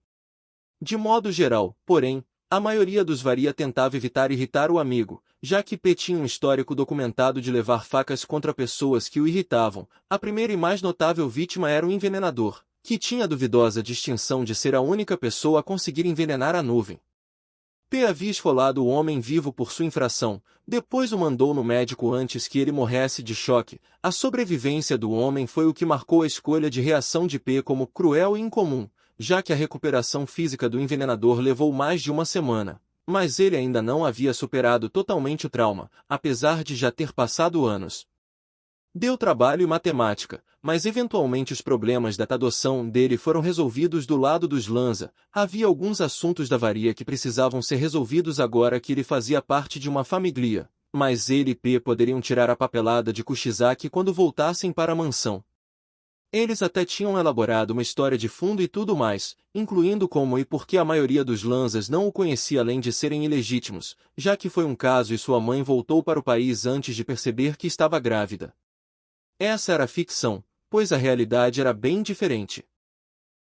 De modo geral, porém, a maioria dos varia tentava evitar irritar o amigo, já que P tinha um histórico documentado de levar facas contra pessoas que o irritavam. A primeira e mais notável vítima era o envenenador, que tinha a duvidosa distinção de ser a única pessoa a conseguir envenenar a nuvem. P havia esfolado o homem vivo por sua infração, depois o mandou no médico antes que ele morresse de choque. A sobrevivência do homem foi o que marcou a escolha de reação de P como cruel e incomum, já que a recuperação física do envenenador levou mais de uma semana. Mas ele ainda não havia superado totalmente o trauma, apesar de já ter passado anos. Deu trabalho e matemática, mas eventualmente os problemas da adoção dele foram resolvidos do lado dos Lanza. Havia alguns assuntos da varia que precisavam ser resolvidos agora que ele fazia parte de uma família, mas ele e P poderiam tirar a papelada de Kushizaki quando voltassem para a mansão. Eles até tinham elaborado uma história de fundo e tudo mais, incluindo como e por que a maioria dos Lanzas não o conhecia além de serem ilegítimos, já que foi um caso e sua mãe voltou para o país antes de perceber que estava grávida. Essa era a ficção, pois a realidade era bem diferente.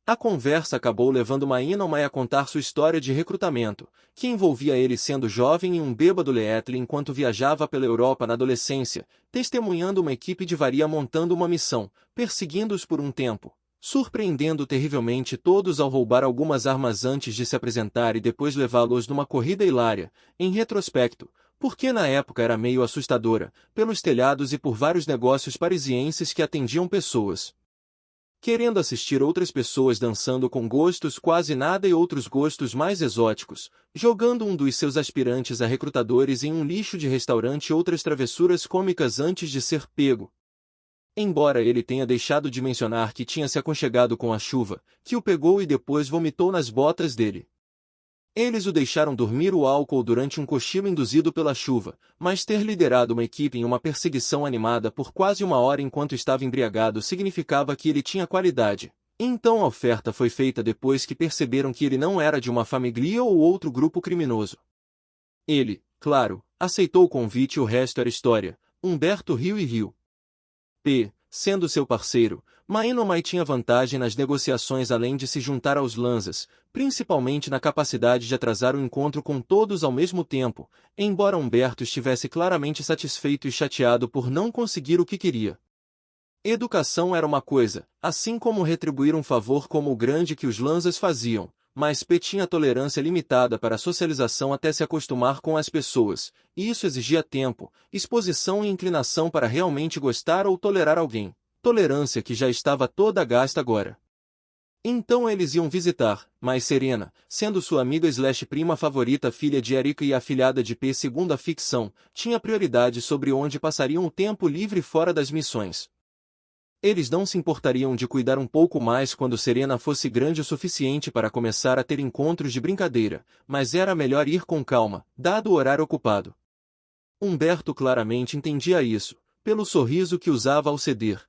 A conversa acabou levando Mainomai a contar sua história de recrutamento, que envolvia ele sendo jovem e um bêbado Leetli enquanto viajava pela Europa na adolescência, testemunhando uma equipe de varia montando uma missão, perseguindo-os por um tempo, surpreendendo terrivelmente todos ao roubar algumas armas antes de se apresentar e depois levá-los numa corrida hilária, em retrospecto, porque na época era meio assustadora, pelos telhados e por vários negócios parisienses que atendiam pessoas querendo assistir outras pessoas dançando com gostos quase nada e outros gostos mais exóticos, jogando um dos seus aspirantes a recrutadores em um lixo de restaurante e outras travessuras cômicas antes de ser pego. Embora ele tenha deixado de mencionar que tinha se aconchegado com a chuva, que o pegou e depois vomitou nas botas dele. Eles o deixaram dormir o álcool durante um cochilo induzido pela chuva, mas ter liderado uma equipe em uma perseguição animada por quase uma hora enquanto estava embriagado significava que ele tinha qualidade. Então a oferta foi feita depois que perceberam que ele não era de uma família ou outro grupo criminoso. Ele, claro, aceitou o convite e o resto era história. Humberto riu e riu. P, sendo seu parceiro, Mainomai tinha vantagem nas negociações além de se juntar aos Lanzas, principalmente na capacidade de atrasar o encontro com todos ao mesmo tempo, embora Humberto estivesse claramente satisfeito e chateado por não conseguir o que queria. Educação era uma coisa, assim como retribuir um favor como o grande que os Lanzas faziam, mas P tinha tolerância limitada para a socialização até se acostumar com as pessoas, e isso exigia tempo, exposição e inclinação para realmente gostar ou tolerar alguém, tolerância que já estava toda gasta agora. Então eles iam visitar, mas Serena, sendo sua amiga/prima favorita filha de Erika e afilhada de P segundo a ficção, tinha prioridade sobre onde passariam o tempo livre fora das missões. Eles não se importariam de cuidar um pouco mais quando Serena fosse grande o suficiente para começar a ter encontros de brincadeira, mas era melhor ir com calma, dado o horário ocupado. Humberto claramente entendia isso, pelo sorriso que usava ao ceder.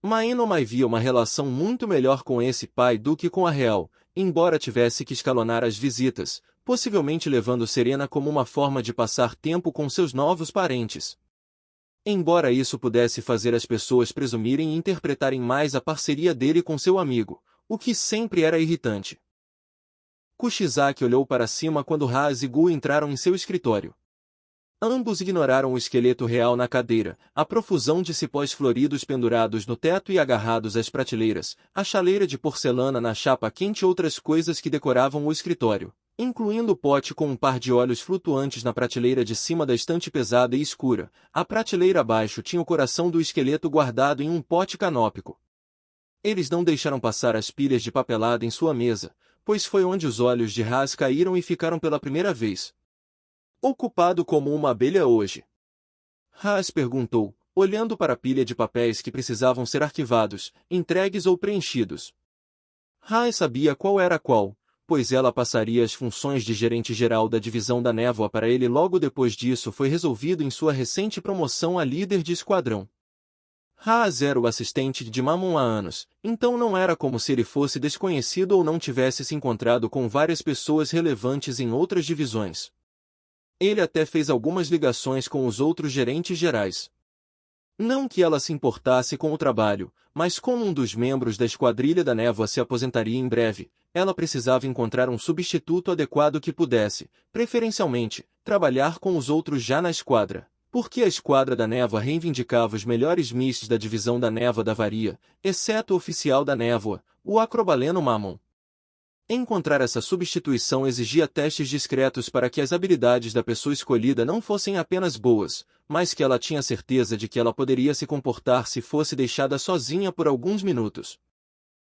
Mainomai via uma relação muito melhor com esse pai do que com a real, embora tivesse que escalonar as visitas, possivelmente levando Serena como uma forma de passar tempo com seus novos parentes. Embora isso pudesse fazer as pessoas presumirem e interpretarem mais a parceria dele com seu amigo, o que sempre era irritante. Kushizaki olhou para cima quando Haas e Gu entraram em seu escritório. Ambos ignoraram o esqueleto real na cadeira, a profusão de cipós floridos pendurados no teto e agarrados às prateleiras, a chaleira de porcelana na chapa quente e outras coisas que decoravam o escritório, incluindo o pote com um par de olhos flutuantes na prateleira de cima da estante pesada e escura. A prateleira abaixo tinha o coração do esqueleto guardado em um pote canópico. Eles não deixaram passar as pilhas de papelada em sua mesa, pois foi onde os olhos de Haas caíram e ficaram pela primeira vez. Ocupado como uma abelha hoje? Haas perguntou, olhando para a pilha de papéis que precisavam ser arquivados, entregues ou preenchidos. Rai sabia qual era qual, pois ela passaria as funções de gerente-geral da divisão da névoa para ele logo depois disso foi resolvido em sua recente promoção a líder de esquadrão. Haas era o assistente de Mammon há anos, então não era como se ele fosse desconhecido ou não tivesse se encontrado com várias pessoas relevantes em outras divisões. Ele até fez algumas ligações com os outros gerentes gerais. Não que ela se importasse com o trabalho, mas como um dos membros da Esquadrilha da Névoa se aposentaria em breve, ela precisava encontrar um substituto adequado que pudesse, preferencialmente, trabalhar com os outros já na esquadra, porque a Esquadra da Névoa reivindicava os melhores mists da divisão da Névoa da Varia, exceto o oficial da Névoa, o acrobaleno Mammon. Encontrar essa substituição exigia testes discretos para que as habilidades da pessoa escolhida não fossem apenas boas, mas que ela tinha certeza de que ela poderia se comportar se fosse deixada sozinha por alguns minutos.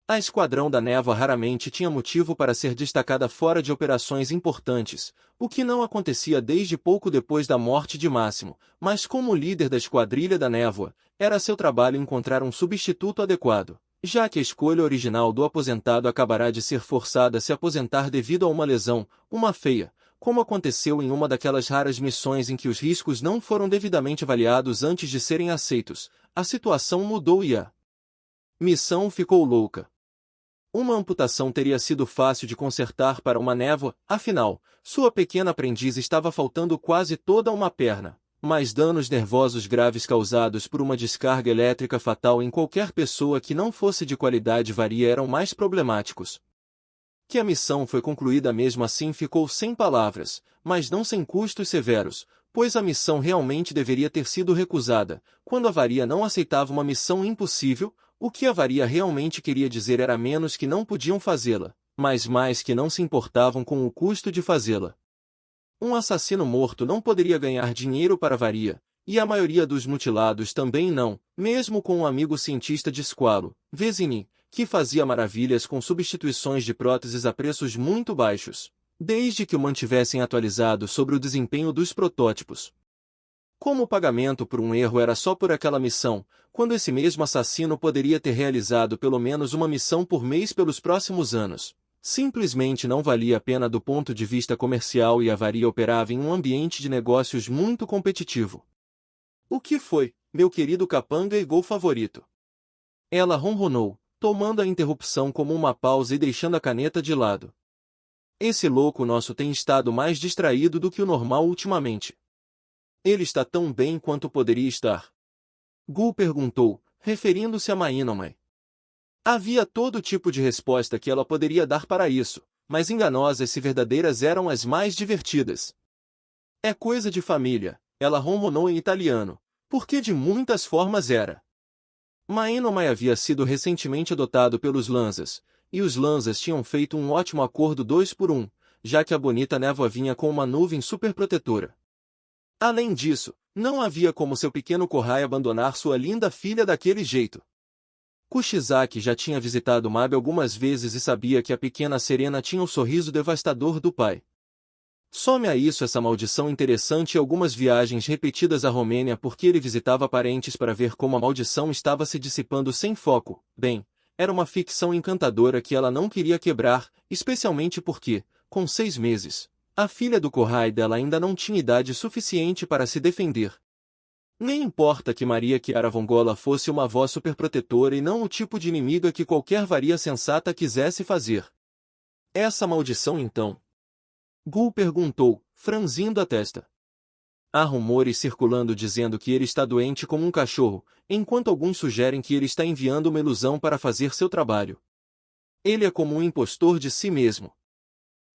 A Esquadrão da Névoa raramente tinha motivo para ser destacada fora de operações importantes, o que não acontecia desde pouco depois da morte de Máximo, mas como líder da Esquadrilha da Névoa, era seu trabalho encontrar um substituto adequado, já que a escolha original do aposentado acabará de ser forçada a se aposentar devido a uma lesão, uma feia, como aconteceu em uma daquelas raras missões em que os riscos não foram devidamente avaliados antes de serem aceitos. A situação mudou e a missão ficou louca. Uma amputação teria sido fácil de consertar para uma névoa, afinal, sua pequena aprendiz estava faltando quase toda uma perna. Mas danos nervosos graves causados por uma descarga elétrica fatal em qualquer pessoa que não fosse de qualidade varia eram mais problemáticos. Que a missão foi concluída mesmo assim ficou sem palavras, mas não sem custos severos, pois a missão realmente deveria ter sido recusada, quando a varia não aceitava uma missão impossível. O que a varia realmente queria dizer era menos que não podiam fazê-la, mas mais que não se importavam com o custo de fazê-la. Um assassino morto não poderia ganhar dinheiro para a varia, e a maioria dos mutilados também não, mesmo com um amigo cientista de Squalo, Vezini, que fazia maravilhas com substituições de próteses a preços muito baixos, desde que o mantivessem atualizado sobre o desempenho dos protótipos. Como o pagamento por um erro era só por aquela missão, quando esse mesmo assassino poderia ter realizado pelo menos uma missão por mês pelos próximos anos, simplesmente não valia a pena do ponto de vista comercial e a varia operava em um ambiente de negócios muito competitivo. O que foi, meu querido capanga e gol favorito? Ela ronronou, tomando a interrupção como uma pausa e deixando a caneta de lado. Esse louco nosso tem estado mais distraído do que o normal ultimamente. Ele está tão bem quanto poderia estar. Gul perguntou, referindo-se a Mainomai. Havia todo tipo de resposta que ela poderia dar para isso, mas enganosas se verdadeiras eram as mais divertidas. É coisa de família, ela ronronou em italiano, porque de muitas formas era. Mainomai havia sido recentemente adotado pelos Lanzas, e os Lanzas tinham feito um ótimo acordo 2 por 1, já que a bonita névoa vinha com uma nuvem superprotetora. Além disso, não havia como seu pequeno Kohai abandonar sua linda filha daquele jeito. Kushizaki já tinha visitado Mabe algumas vezes e sabia que a pequena Serena tinha o sorriso devastador do pai. Some a isso essa maldição interessante e algumas viagens repetidas à Romênia porque ele visitava parentes para ver como a maldição estava se dissipando sem foco. Bem, era uma ficção encantadora que ela não queria quebrar, especialmente porque, com 6 meses, a filha do Kohai dela ainda não tinha idade suficiente para se defender. Nem importa que Maria Chiara Vongola fosse uma avó superprotetora e não o tipo de inimiga que qualquer varia sensata quisesse fazer. Essa maldição então? Gul perguntou, franzindo a testa. Há rumores circulando dizendo que ele está doente como um cachorro, enquanto alguns sugerem que ele está enviando uma ilusão para fazer seu trabalho. Ele é como um impostor de si mesmo.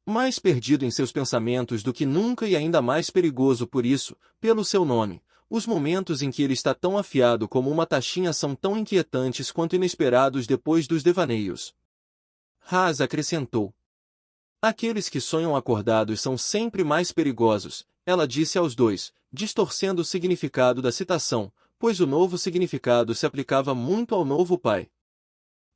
Mais perdido em seus pensamentos do que nunca e ainda mais perigoso por isso, pelo seu nome. Os momentos em que ele está tão afiado como uma taxinha são tão inquietantes quanto inesperados depois dos devaneios. Haas acrescentou. Aqueles que sonham acordados são sempre mais perigosos, ela disse aos dois, distorcendo o significado da citação, pois o novo significado se aplicava muito ao novo pai.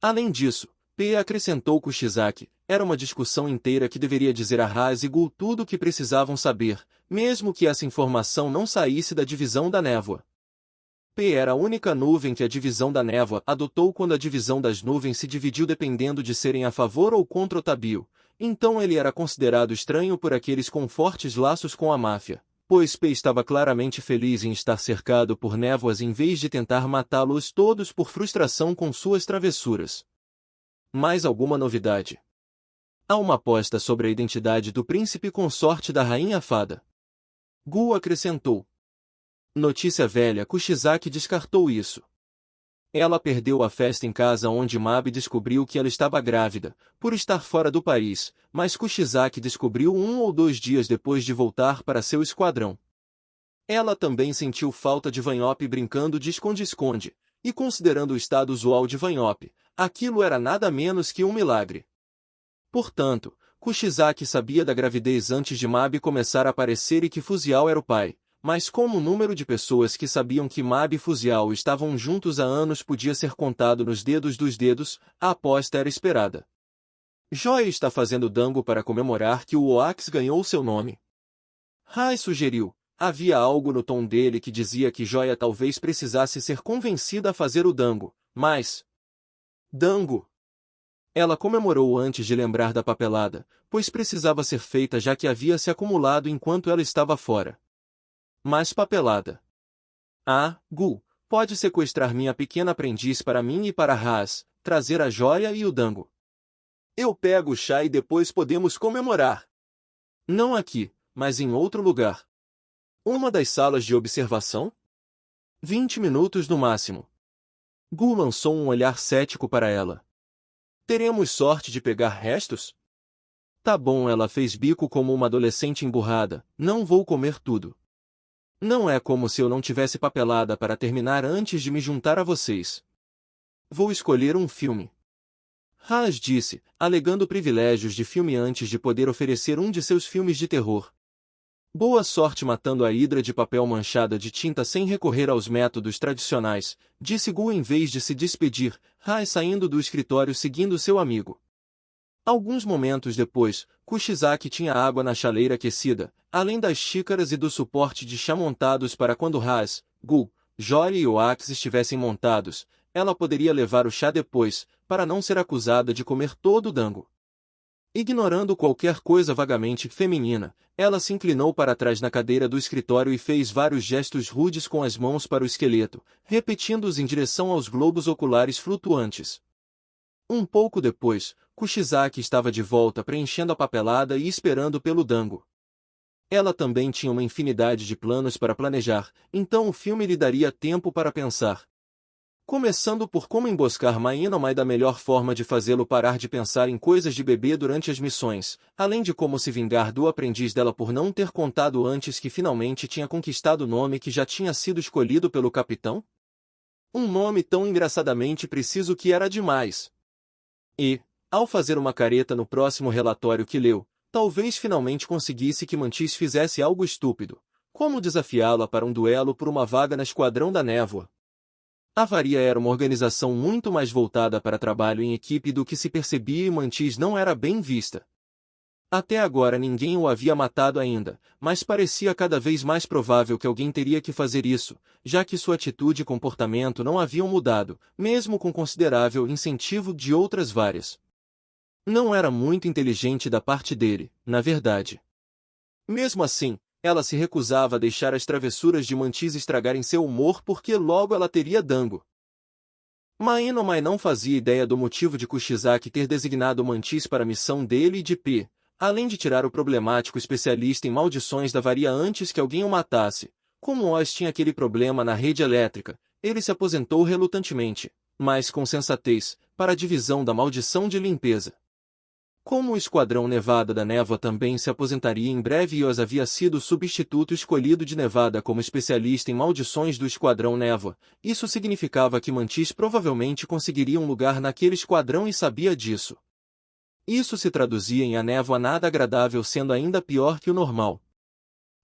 Além disso, P acrescentou Kushizaki, era uma discussão inteira que deveria dizer a Haas e Gul tudo o que precisavam saber, mesmo que essa informação não saísse da divisão da névoa. P era a única nuvem que a divisão da névoa adotou quando a divisão das nuvens se dividiu dependendo de serem a favor ou contra Otabio. Então ele era considerado estranho por aqueles com fortes laços com a máfia, pois P estava claramente feliz em estar cercado por névoas em vez de tentar matá-los todos por frustração com suas travessuras. Mais alguma novidade? Há uma aposta sobre a identidade do príncipe consorte da rainha fada. Gu acrescentou. Notícia velha, Kushizaki descartou isso. Ela perdeu a festa em casa onde Mabi descobriu que ela estava grávida, por estar fora do país, mas Kushizaki descobriu 1 ou 2 dias depois de voltar para seu esquadrão. Ela também sentiu falta de Vanhop brincando de esconde-esconde, e considerando o estado usual de Vanhop, aquilo era nada menos que um milagre. Portanto, Kushizaki sabia da gravidez antes de Mabi começar a aparecer e que Fuzial era o pai. Mas como o número de pessoas que sabiam que Mabi e Fuzial estavam juntos há anos podia ser contado nos dedos dos dedos, a aposta era esperada. Joy está fazendo dango para comemorar que o Oax ganhou seu nome. Rai sugeriu. Havia algo no tom dele que dizia que Joia talvez precisasse ser convencida a fazer o dango, mas... Dango! Ela comemorou antes de lembrar da papelada, pois precisava ser feita já que havia se acumulado enquanto ela estava fora. Mas papelada. Ah, Gu, pode sequestrar minha pequena aprendiz para mim e para Haas, trazer a joia e o dango. Eu pego o chá e depois podemos comemorar. Não aqui, mas em outro lugar. Uma das salas de observação? 20 minutos no máximo. Gu lançou um olhar cético para ela. Teremos sorte de pegar restos? Tá bom, ela fez bico como uma adolescente emburrada, não vou comer tudo. Não é como se eu não tivesse papelada para terminar antes de me juntar a vocês. Vou escolher um filme. Haas disse, alegando privilégios de filme antes de poder oferecer um de seus filmes de terror. Boa sorte matando a hidra de papel manchada de tinta sem recorrer aos métodos tradicionais, disse Gu em vez de se despedir, Haas saindo do escritório seguindo seu amigo. Alguns momentos depois, Kushizaki tinha água na chaleira aquecida, além das xícaras e do suporte de chá montados para quando Haas, Gu, Jory e Oax estivessem montados, ela poderia levar o chá depois, para não ser acusada de comer todo o dango. Ignorando qualquer coisa vagamente feminina, ela se inclinou para trás na cadeira do escritório e fez vários gestos rudes com as mãos para o esqueleto, repetindo-os em direção aos globos oculares flutuantes. Um pouco depois, Kushizaki estava de volta preenchendo a papelada e esperando pelo dango. Ela também tinha uma infinidade de planos para planejar, então o filme lhe daria tempo para pensar. Começando por como emboscar Mainomai da melhor forma de fazê-lo parar de pensar em coisas de bebê durante as missões, além de como se vingar do aprendiz dela por não ter contado antes que finalmente tinha conquistado o nome que já tinha sido escolhido pelo capitão? Um nome tão engraçadamente preciso que era demais. E, ao fazer uma careta no próximo relatório que leu, talvez finalmente conseguisse que Mantis fizesse algo estúpido, como desafiá-la para um duelo por uma vaga na Esquadrão da Névoa. A Varia era uma organização muito mais voltada para trabalho em equipe do que se percebia e Mantis não era bem vista. Até agora ninguém o havia matado ainda, mas parecia cada vez mais provável que alguém teria que fazer isso, já que sua atitude e comportamento não haviam mudado, mesmo com considerável incentivo de outras várias. Não era muito inteligente da parte dele, na verdade. Mesmo assim, ela se recusava a deixar as travessuras de Mantis estragarem seu humor porque logo ela teria dango. Mainomai não fazia ideia do motivo de Kushizaki ter designado Mantis para a missão dele e de P, além de tirar o problemático especialista em maldições da Varia antes que alguém o matasse. Como Oz tinha aquele problema na rede elétrica, ele se aposentou relutantemente, mas com sensatez, para a divisão da maldição de limpeza. Como o Esquadrão Nevada da Névoa também se aposentaria em breve e Oz havia sido o substituto escolhido de Nevada como especialista em maldições do Esquadrão Névoa, isso significava que Mantis provavelmente conseguiria um lugar naquele esquadrão e sabia disso. Isso se traduzia em a névoa nada agradável sendo ainda pior que o normal.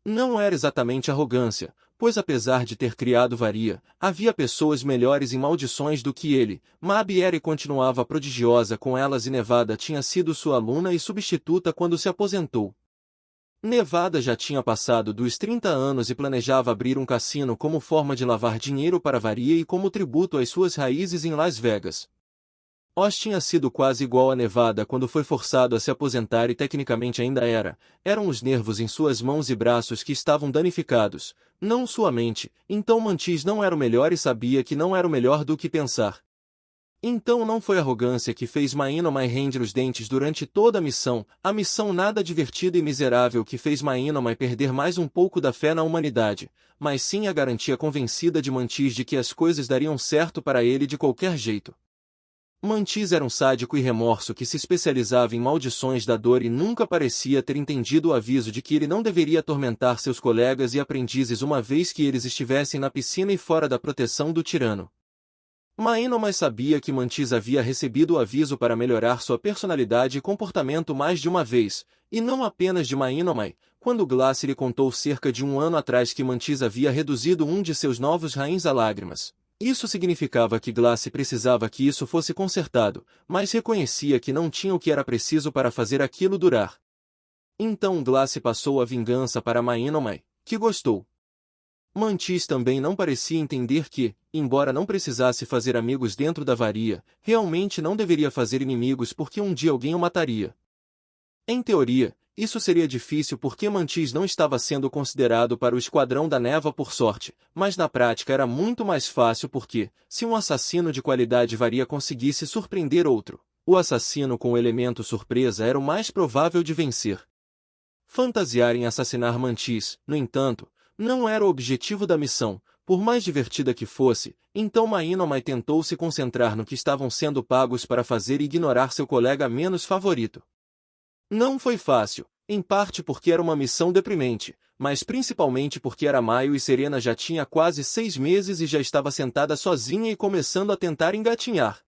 Não era exatamente arrogância, pois apesar de ter criado Varia, havia pessoas melhores em maldições do que ele. Mabi era e continuava prodigiosa com elas e Nevada tinha sido sua aluna e substituta quando se aposentou. Nevada já tinha passado dos 30 anos e planejava abrir um cassino como forma de lavar dinheiro para a varia e como tributo às suas raízes em Las Vegas. Oz tinha sido quase igual a Nevada quando foi forçado a se aposentar e tecnicamente ainda era. Eram os nervos em suas mãos e braços que estavam danificados, não sua mente. Então Mantis não era o melhor e sabia que não era o melhor do que pensar. Então não foi arrogância que fez Maínomai render os dentes durante toda a missão nada divertida e miserável que fez Maínomai perder mais um pouco da fé na humanidade, mas sim a garantia convencida de Mantis de que as coisas dariam certo para ele de qualquer jeito. Mantis era um sádico e remorso que se especializava em maldições da dor e nunca parecia ter entendido o aviso de que ele não deveria atormentar seus colegas e aprendizes uma vez que eles estivessem na piscina e fora da proteção do tirano. Maínomai sabia que Mantis havia recebido o aviso para melhorar sua personalidade e comportamento mais de uma vez, e não apenas de Maínomai, quando Glace lhe contou cerca de um ano atrás que Mantis havia reduzido um de seus novos rains a lágrimas. Isso significava que Glace precisava que isso fosse consertado, mas reconhecia que não tinha o que era preciso para fazer aquilo durar. Então Glace passou a vingança para Maínomai, que gostou. Mantis também não parecia entender que, embora não precisasse fazer amigos dentro da varia, realmente não deveria fazer inimigos porque um dia alguém o mataria. Em teoria, isso seria difícil porque Mantis não estava sendo considerado para o Esquadrão da Neva por sorte, mas na prática era muito mais fácil porque, se um assassino de qualidade varia conseguisse surpreender outro, o assassino com o elemento surpresa era o mais provável de vencer. Fantasiar em assassinar Mantis, no entanto, não era o objetivo da missão, por mais divertida que fosse, então Maínomai tentou se concentrar no que estavam sendo pagos para fazer e ignorar seu colega menos favorito. Não foi fácil, em parte porque era uma missão deprimente, mas principalmente porque era maio e Serena já tinha quase 6 meses e já estava sentada sozinha e começando a tentar engatinhar.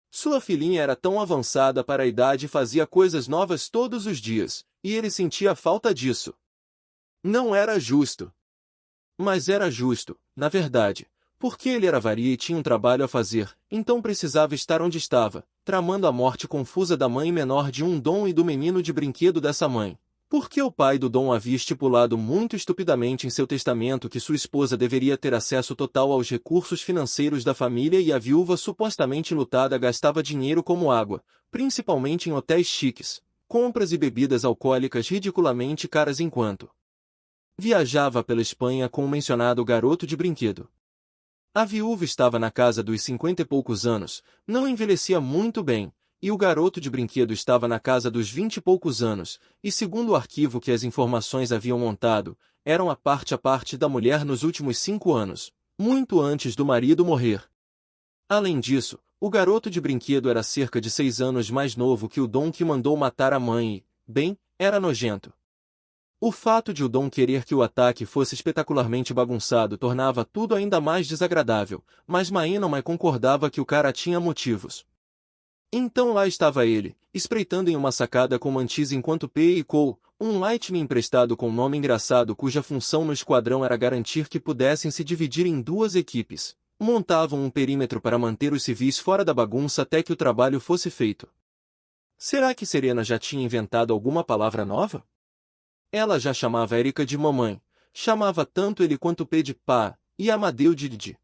Sua filhinha era tão avançada para a idade e fazia coisas novas todos os dias, e ele sentia falta disso. Não era justo. Mas era justo, na verdade, porque ele era varia e tinha um trabalho a fazer, então precisava estar onde estava, tramando a morte confusa da mãe menor de um Dom e do menino de brinquedo dessa mãe. Porque o pai do Dom havia estipulado muito estupidamente em seu testamento que sua esposa deveria ter acesso total aos recursos financeiros da família e a viúva supostamente enlutada gastava dinheiro como água, principalmente em hotéis chiques, compras e bebidas alcoólicas ridiculamente caras enquanto viajava pela Espanha com o mencionado garoto de brinquedo. A viúva estava na casa dos 50 e poucos anos, não envelhecia muito bem, e o garoto de brinquedo estava na casa dos 20 e poucos anos, e segundo o arquivo que as informações haviam montado, eram a parte da mulher nos últimos 5 anos, muito antes do marido morrer. Além disso, o garoto de brinquedo era cerca de 6 anos mais novo que o Dom que mandou matar a mãe e, bem, era nojento. O fato de o Dom querer que o ataque fosse espetacularmente bagunçado tornava tudo ainda mais desagradável, mas Maínomai concordava que o cara tinha motivos. Então lá estava ele, espreitando em uma sacada com Mantis enquanto P e Cole, um Lightning emprestado com nome engraçado cuja função no esquadrão era garantir que pudessem se dividir em 2 equipes, montavam um perímetro para manter os civis fora da bagunça até que o trabalho fosse feito. Será que Serena já tinha inventado alguma palavra nova? Ela já chamava Erika de mamãe, chamava tanto ele quanto P de pá, e Amadeu de Didi.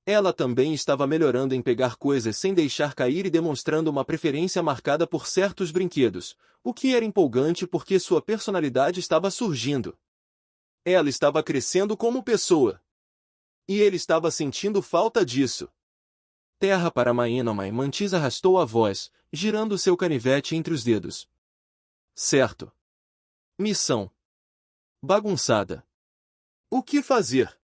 Ela também estava melhorando em pegar coisas sem deixar cair e demonstrando uma preferência marcada por certos brinquedos, o que era empolgante porque sua personalidade estava surgindo. Ela estava crescendo como pessoa. E ele estava sentindo falta disso. Terra para Maínomai, Mantis arrastou a voz, girando seu canivete entre os dedos. Certo. Missão bagunçada. O que fazer?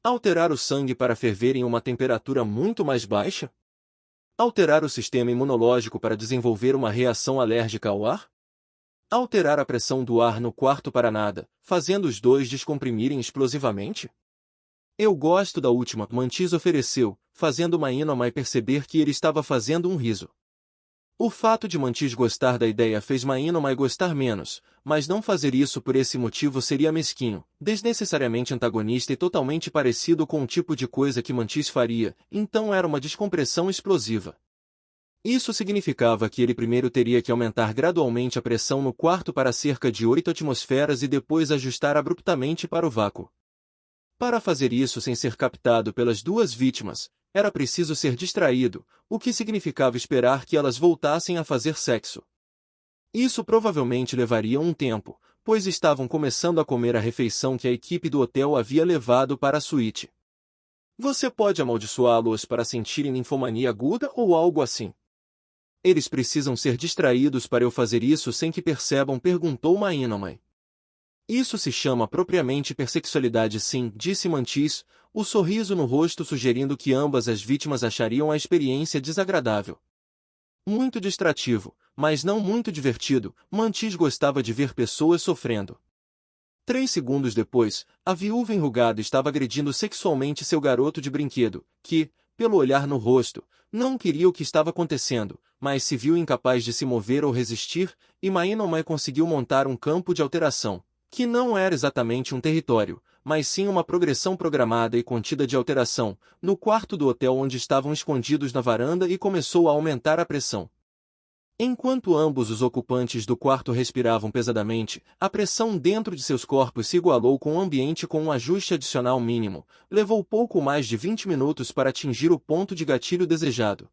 Alterar o sangue para ferver em uma temperatura muito mais baixa? Alterar o sistema imunológico para desenvolver uma reação alérgica ao ar? Alterar a pressão do ar no quarto para nada, fazendo os dois descomprimirem explosivamente? Eu gosto da última, Mantis ofereceu, fazendo Maínomai perceber que ele estava fazendo um riso. O fato de Mantis gostar da ideia fez Maínomai gostar menos, mas não fazer isso por esse motivo seria mesquinho, desnecessariamente antagonista e totalmente parecido com o tipo de coisa que Mantis faria, então era uma descompressão explosiva. Isso significava que ele primeiro teria que aumentar gradualmente a pressão no quarto para cerca de 8 atmosferas e depois ajustar abruptamente para o vácuo. Para fazer isso sem ser captado pelas duas vítimas, era preciso ser distraído, o que significava esperar que elas voltassem a fazer sexo. Isso provavelmente levaria um tempo, pois estavam começando a comer a refeição que a equipe do hotel havia levado para a suíte. Você pode amaldiçoá-los para sentirem ninfomania aguda ou algo assim? Eles precisam ser distraídos para eu fazer isso sem que percebam, perguntou Maínomai. Isso se chama propriamente hipersexualidade, sim, disse Mantis, o sorriso no rosto sugerindo que ambas as vítimas achariam a experiência desagradável. Muito distrativo, mas não muito divertido, Mantis gostava de ver pessoas sofrendo. 3 segundos depois, a viúva enrugada estava agredindo sexualmente seu garoto de brinquedo, que, pelo olhar no rosto, não queria o que estava acontecendo, mas se viu incapaz de se mover ou resistir, e Maínomai conseguiu montar um campo de alteração, que não era exatamente um território, mas sim uma progressão programada e contida de alteração, no quarto do hotel onde estavam escondidos na varanda e começou a aumentar a pressão. Enquanto ambos os ocupantes do quarto respiravam pesadamente, a pressão dentro de seus corpos se igualou com o ambiente com um ajuste adicional mínimo. Levou pouco mais de 20 minutos para atingir o ponto de gatilho desejado.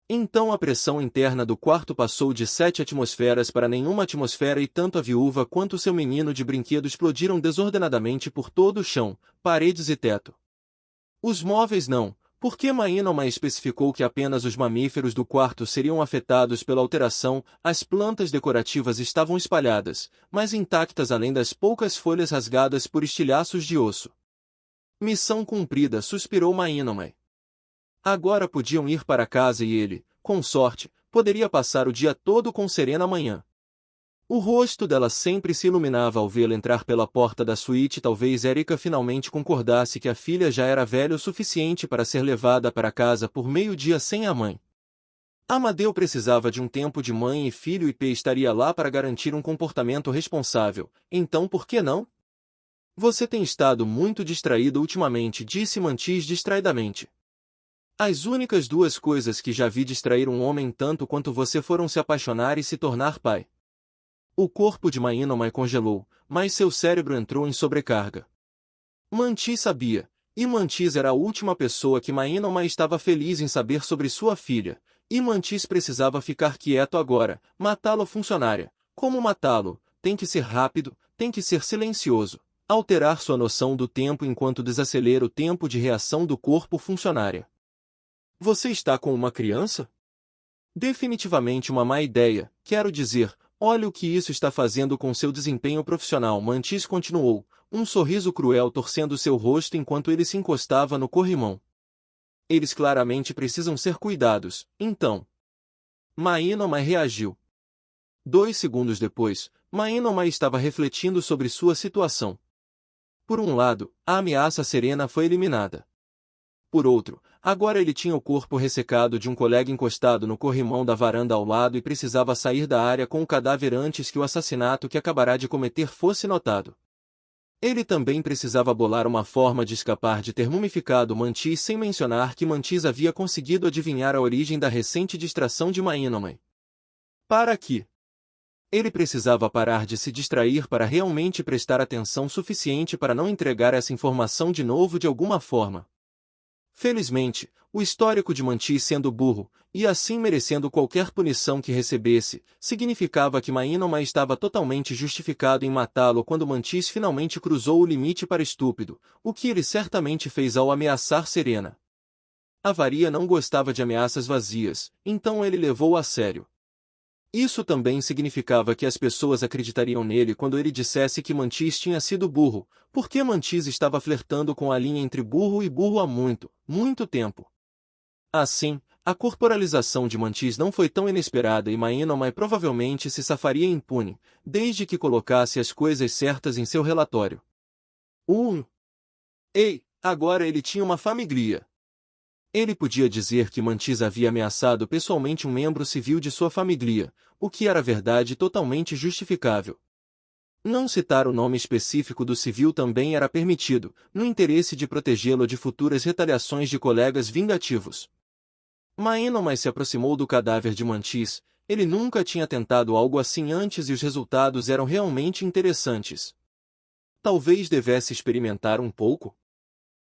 Então a pressão interna do quarto passou de 7 atmosferas para nenhuma atmosfera e tanto a viúva quanto seu menino de brinquedo explodiram desordenadamente por todo o chão, paredes e teto. Os móveis não, porque Maínomai especificou que apenas os mamíferos do quarto seriam afetados pela alteração, as plantas decorativas estavam espalhadas, mas intactas além das poucas folhas rasgadas por estilhaços de osso. Missão cumprida, suspirou Maínomai. Agora podiam ir para casa e ele, com sorte, poderia passar o dia todo com Serena amanhã. O rosto dela sempre se iluminava ao vê-la entrar pela porta da suíte. Talvez Erika finalmente concordasse que a filha já era velha o suficiente para ser levada para casa por meio-dia sem a mãe. Amadeu precisava de um tempo de mãe e filho e P estaria lá para garantir um comportamento responsável, então por que não? Você tem estado muito distraído ultimamente, disse Mantis distraidamente. As únicas duas coisas que já vi distrair um homem tanto quanto você foram se apaixonar e se tornar pai. O corpo de Maínomai congelou, mas seu cérebro entrou em sobrecarga. Mantis sabia, e Mantis era a última pessoa que Maínomai estava feliz em saber sobre sua filha, e Mantis precisava ficar quieto agora. Matá-lo, funcionária. Como matá-lo? Tem que ser rápido, tem que ser silencioso. Alterar sua noção do tempo enquanto desacelera o tempo de reação do corpo, funcionária. Você está com uma criança? Definitivamente uma má ideia, quero dizer, olha o que isso está fazendo com seu desempenho profissional. Mantis continuou, um sorriso cruel torcendo seu rosto enquanto ele se encostava no corrimão. Eles claramente precisam ser cuidados, então. Maínomai reagiu. 2 segundos depois, Maínomai estava refletindo sobre sua situação. Por um lado, a ameaça Serena foi eliminada. Por outro, agora ele tinha o corpo ressecado de um colega encostado no corrimão da varanda ao lado e precisava sair da área com o cadáver antes que o assassinato que acabará de cometer fosse notado. Ele também precisava bolar uma forma de escapar de ter mumificado Mantis, sem mencionar que Mantis havia conseguido adivinhar a origem da recente distração de Maínomai. Para que ele precisava parar de se distrair para realmente prestar atenção suficiente para não entregar essa informação de novo de alguma forma. Felizmente, o histórico de Mantis sendo burro, e assim merecendo qualquer punição que recebesse, significava que Maínomai estava totalmente justificado em matá-lo quando Mantis finalmente cruzou o limite para estúpido, o que ele certamente fez ao ameaçar Serena. A varia não gostava de ameaças vazias, então ele levou a sério. Isso também significava que as pessoas acreditariam nele quando ele dissesse que Mantis tinha sido burro, porque Mantis estava flertando com a linha entre burro e burro há muito, muito tempo. Assim, a corporalização de Mantis não foi tão inesperada e Maínomai provavelmente se safaria impune, desde que colocasse as coisas certas em seu relatório. Ei, agora ele tinha uma família. Ele podia dizer que Mantis havia ameaçado pessoalmente um membro civil de sua família, o que era verdade totalmente justificável. Não citar o nome específico do civil também era permitido, no interesse de protegê-lo de futuras retaliações de colegas vingativos. Mainomai se aproximou do cadáver de Mantis. Ele nunca tinha tentado algo assim antes e os resultados eram realmente interessantes. Talvez devesse experimentar um pouco?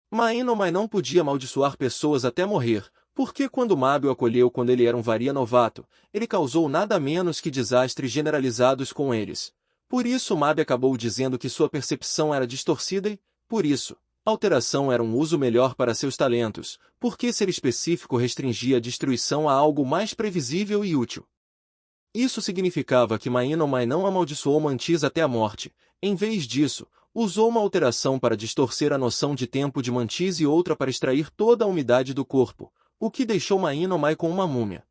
Mainomai não podia amaldiçoar pessoas até morrer, porque quando Mabi o acolheu quando ele era um varia novato, ele causou nada menos que desastres generalizados com eles. Por isso Mabi acabou dizendo que sua percepção era distorcida e, por isso, alteração era um uso melhor para seus talentos, porque ser específico restringia a destruição a algo mais previsível e útil. Isso significava que Mainomai não amaldiçoou Mantis até a morte. Em vez disso, usou uma alteração para distorcer a noção de tempo de Mantis e outra para extrair toda a umidade do corpo, o que deixou Mainomai com uma múmia.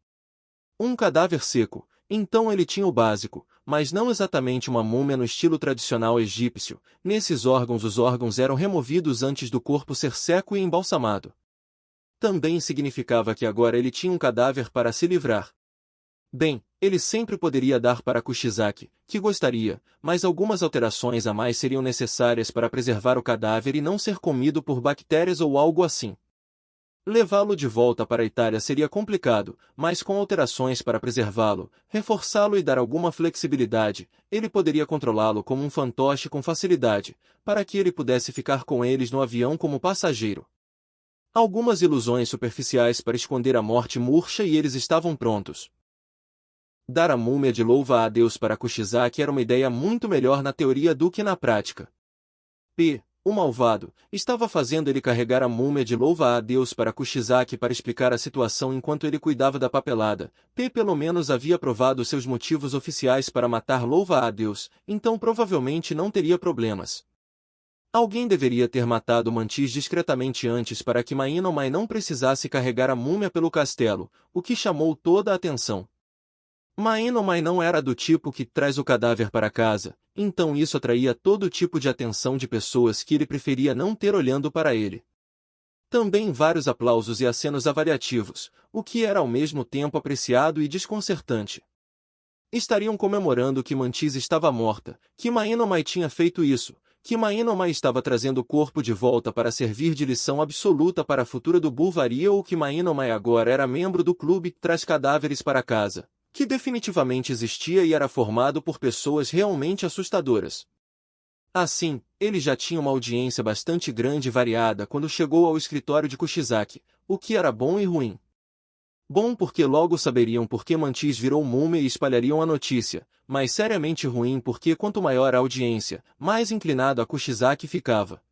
Um cadáver seco. Então ele tinha o básico, mas não exatamente uma múmia no estilo tradicional egípcio. Nesses órgãos os órgãos eram removidos antes do corpo ser seco e embalsamado. Também significava que agora ele tinha um cadáver para se livrar. Bem, ele sempre poderia dar para Kushizaki, que gostaria, mas algumas alterações a mais seriam necessárias para preservar o cadáver e não ser comido por bactérias ou algo assim. Levá-lo de volta para a Itália seria complicado, mas com alterações para preservá-lo, reforçá-lo e dar alguma flexibilidade, ele poderia controlá-lo como um fantoche com facilidade, para que ele pudesse ficar com eles no avião como passageiro. Algumas ilusões superficiais para esconder a morte murcha e eles estavam prontos. Dar a múmia de louva a Deus para Kushizaki era uma ideia muito melhor na teoria do que na prática. O malvado, estava fazendo ele carregar a múmia de louva a Deus para Kushizaki para explicar a situação enquanto ele cuidava da papelada. Pelo menos havia provado seus motivos oficiais para matar louva a Deus, então provavelmente não teria problemas. Alguém deveria ter matado Mantis discretamente antes para que Mainomai não precisasse carregar a múmia pelo castelo, o que chamou toda a atenção. Mainomai não era do tipo que traz o cadáver para casa, então isso atraía todo tipo de atenção de pessoas que ele preferia não ter olhando para ele. Também vários aplausos e acenos avaliativos, o que era ao mesmo tempo apreciado e desconcertante. Estariam comemorando que Mantis estava morta, que Mainomai tinha feito isso, que Mainomai estava trazendo o corpo de volta para servir de lição absoluta para a futura do Bulvaria ou que Mainomai agora era membro do clube que traz cadáveres para casa, que definitivamente existia e era formado por pessoas realmente assustadoras. Assim, ele já tinha uma audiência bastante grande e variada quando chegou ao escritório de Kushizaki, o que era bom e ruim. Bom porque logo saberiam por que Mantis virou múmia e espalhariam a notícia, mas seriamente ruim porque quanto maior a audiência, mais inclinado a Kushizaki ficava.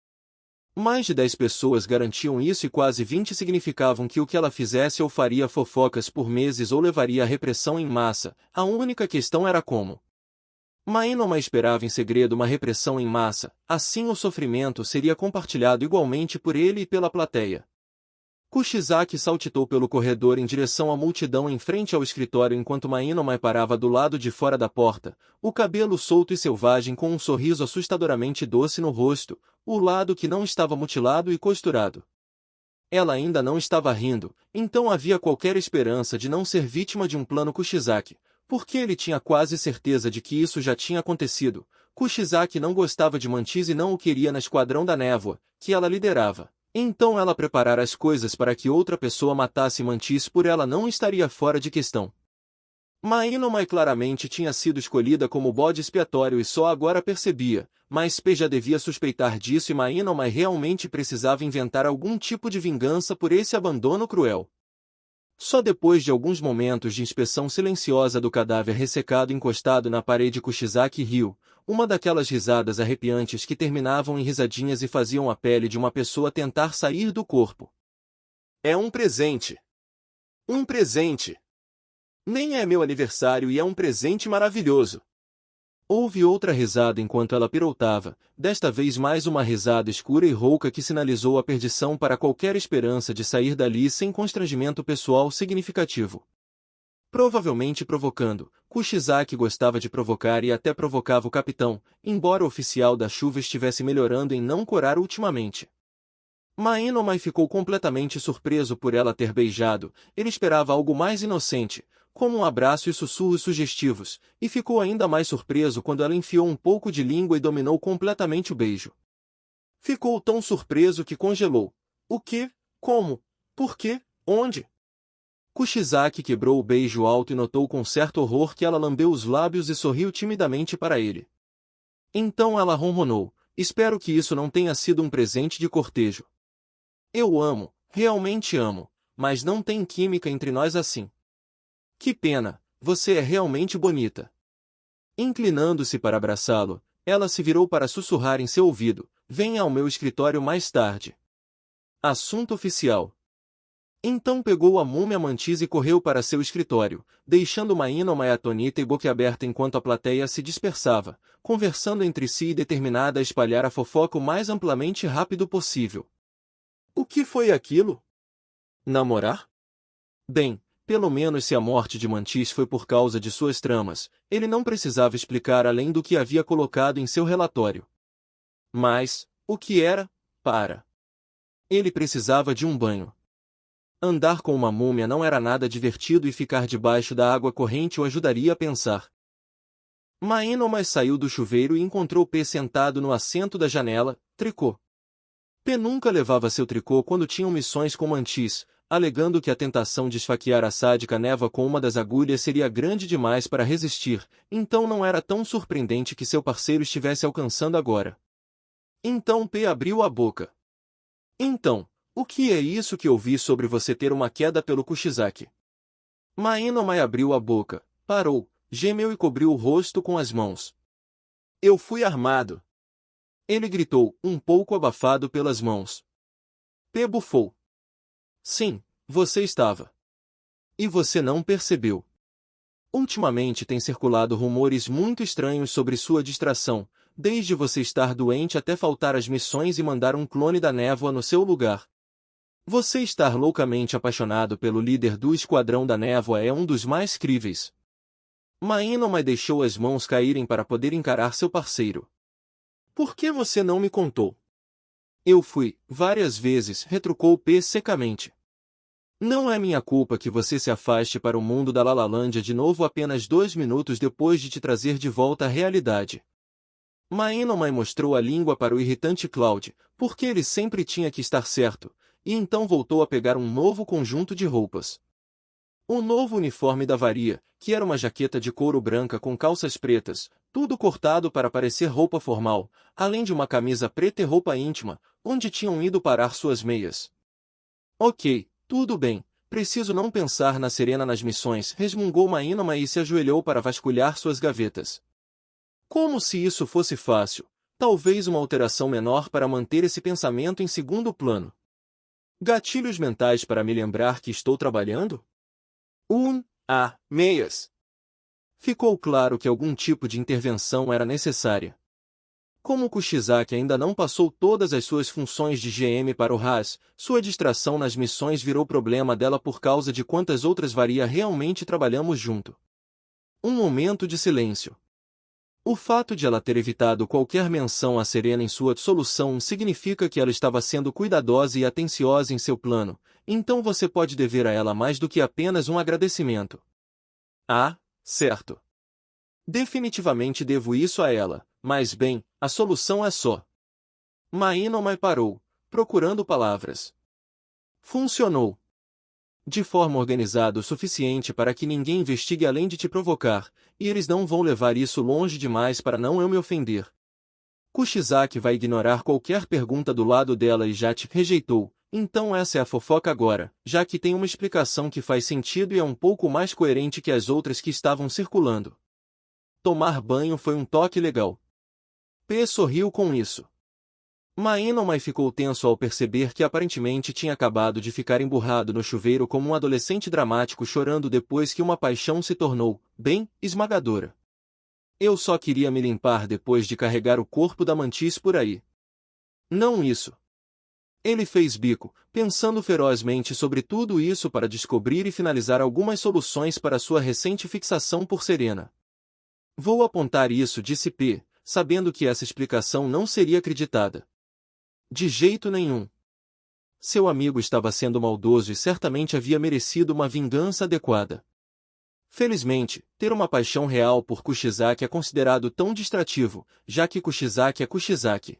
Mais de 10 pessoas garantiam isso e quase 20 significavam que o que ela fizesse ou faria fofocas por meses ou levaria à repressão em massa. A única questão era como. Mainomai esperava em segredo uma repressão em massa, assim o sofrimento seria compartilhado igualmente por ele e pela plateia. Kushizaki saltitou pelo corredor em direção à multidão em frente ao escritório enquanto Mainomai parava do lado de fora da porta, o cabelo solto e selvagem com um sorriso assustadoramente doce no rosto, o lado que não estava mutilado e costurado. Ela ainda não estava rindo, então havia qualquer esperança de não ser vítima de um plano Kushizaki, porque ele tinha quase certeza de que isso já tinha acontecido. Kushizaki não gostava de Mantis e não o queria na Esquadrão da Névoa, que ela liderava. Então ela preparara as coisas para que outra pessoa matasse Mantis por ela não estaria fora de questão. Mainomai claramente tinha sido escolhida como bode expiatório e só agora percebia, mas P já devia suspeitar disso e Mainomai realmente precisava inventar algum tipo de vingança por esse abandono cruel. Só depois de alguns momentos de inspeção silenciosa do cadáver ressecado encostado na parede Kushizaki riu, uma daquelas risadas arrepiantes que terminavam em risadinhas e faziam a pele de uma pessoa tentar sair do corpo. É um presente. Um presente. Nem é meu aniversário e é um presente maravilhoso. Houve outra risada enquanto ela pirotava, desta vez mais uma risada escura e rouca que sinalizou a perdição para qualquer esperança de sair dali sem constrangimento pessoal significativo. Provavelmente provocando, Kushizaki gostava de provocar e até provocava o capitão, embora o oficial da chuva estivesse melhorando em não corar ultimamente. Mainomai ficou completamente surpreso por ela ter beijado, ele esperava algo mais inocente, como um abraço e sussurros sugestivos, e ficou ainda mais surpreso quando ela enfiou um pouco de língua e dominou completamente o beijo. Ficou tão surpreso que congelou. O quê? Como? Por quê? Onde? Kushizaki quebrou o beijo alto e notou com certo horror que ela lambeu os lábios e sorriu timidamente para ele. Então ela ronronou: espero que isso não tenha sido um presente de cortejo. Eu amo, realmente amo, mas não tem química entre nós assim. Que pena, você é realmente bonita. Inclinando-se para abraçá-lo, ela se virou para sussurrar em seu ouvido: venha ao meu escritório mais tarde. Assunto oficial. Então pegou a múmia mantis e correu para seu escritório, deixando Maínomai atonita e boquiaberta enquanto a plateia se dispersava, conversando entre si e determinada a espalhar a fofoca o mais amplamente rápido possível. O que foi aquilo? Namorar? Bem, pelo menos se a morte de Mantis foi por causa de suas tramas, ele não precisava explicar além do que havia colocado em seu relatório. Mas, o que era? Ele precisava de um banho. Andar com uma múmia não era nada divertido e ficar debaixo da água corrente o ajudaria a pensar. Maínomai saiu do chuveiro e encontrou P sentado no assento da janela, tricô. P nunca levava seu tricô quando tinham missões com Mantis, alegando que a tentação de esfaquear a sádica névoa com uma das agulhas seria grande demais para resistir, então não era tão surpreendente que seu parceiro estivesse alcançando agora. Então P abriu a boca. Então, o que é isso que ouvi sobre você ter uma queda pelo Kushizaki? Maínomai abriu a boca, parou, gemeu e cobriu o rosto com as mãos. Eu fui armado. Ele gritou, um pouco abafado pelas mãos. P bufou. Sim, você estava. E você não percebeu. Ultimamente tem circulado rumores muito estranhos sobre sua distração, desde você estar doente até faltar às missões e mandar um clone da névoa no seu lugar. Você estar loucamente apaixonado pelo líder do Esquadrão da Névoa é um dos mais críveis. Maínomai deixou as mãos caírem para poder encarar seu parceiro. Por que você não me contou? Eu fui, várias vezes, retrucou P secamente. Não é minha culpa que você se afaste para o mundo da Lalalândia de novo apenas 2 minutos depois de te trazer de volta à realidade. Maínomai mostrou a língua para o irritante Cloud, porque ele sempre tinha que estar certo, e então voltou a pegar um novo conjunto de roupas. O novo uniforme da varia, que era uma jaqueta de couro branca com calças pretas, tudo cortado para parecer roupa formal, além de uma camisa preta e roupa íntima, onde tinham ido parar suas meias. Ok, tudo bem, preciso não pensar na Serena nas missões, resmungou Maínomai e se ajoelhou para vasculhar suas gavetas. Como se isso fosse fácil, talvez uma alteração menor para manter esse pensamento em segundo plano. Gatilhos mentais para me lembrar que estou trabalhando? Meias. Ficou claro que algum tipo de intervenção era necessária. Como Kushizaki ainda não passou todas as suas funções de GM para o Haas, sua distração nas missões virou problema dela por causa de quantas outras varia realmente trabalhamos junto. Um momento de silêncio. O fato de ela ter evitado qualquer menção a Serena em sua solução significa que ela estava sendo cuidadosa e atenciosa em seu plano, então você pode dever a ela mais do que apenas um agradecimento. Ah, certo. Definitivamente devo isso a ela, mas bem, a solução é só. Maínomai parou, procurando palavras. Funcionou. De forma organizada o suficiente para que ninguém investigue além de te provocar, e eles não vão levar isso longe demais para não eu me ofender. Kushizaki vai ignorar qualquer pergunta do lado dela e já te rejeitou, então essa é a fofoca agora, já que tem uma explicação que faz sentido e é um pouco mais coerente que as outras que estavam circulando. Tomar banho foi um toque legal. P sorriu com isso. Maínomai ficou tenso ao perceber que aparentemente tinha acabado de ficar emburrado no chuveiro como um adolescente dramático chorando depois que uma paixão se tornou, bem, esmagadora. Eu só queria me limpar depois de carregar o corpo da Mantis por aí. Não isso. Ele fez bico, pensando ferozmente sobre tudo isso para descobrir e finalizar algumas soluções para sua recente fixação por Serena. Vou apontar isso, disse P, sabendo que essa explicação não seria acreditada. De jeito nenhum. Seu amigo estava sendo maldoso e certamente havia merecido uma vingança adequada. Felizmente, ter uma paixão real por Kushizaki é considerado tão distrativo, já que Kushizaki é Kushizaki.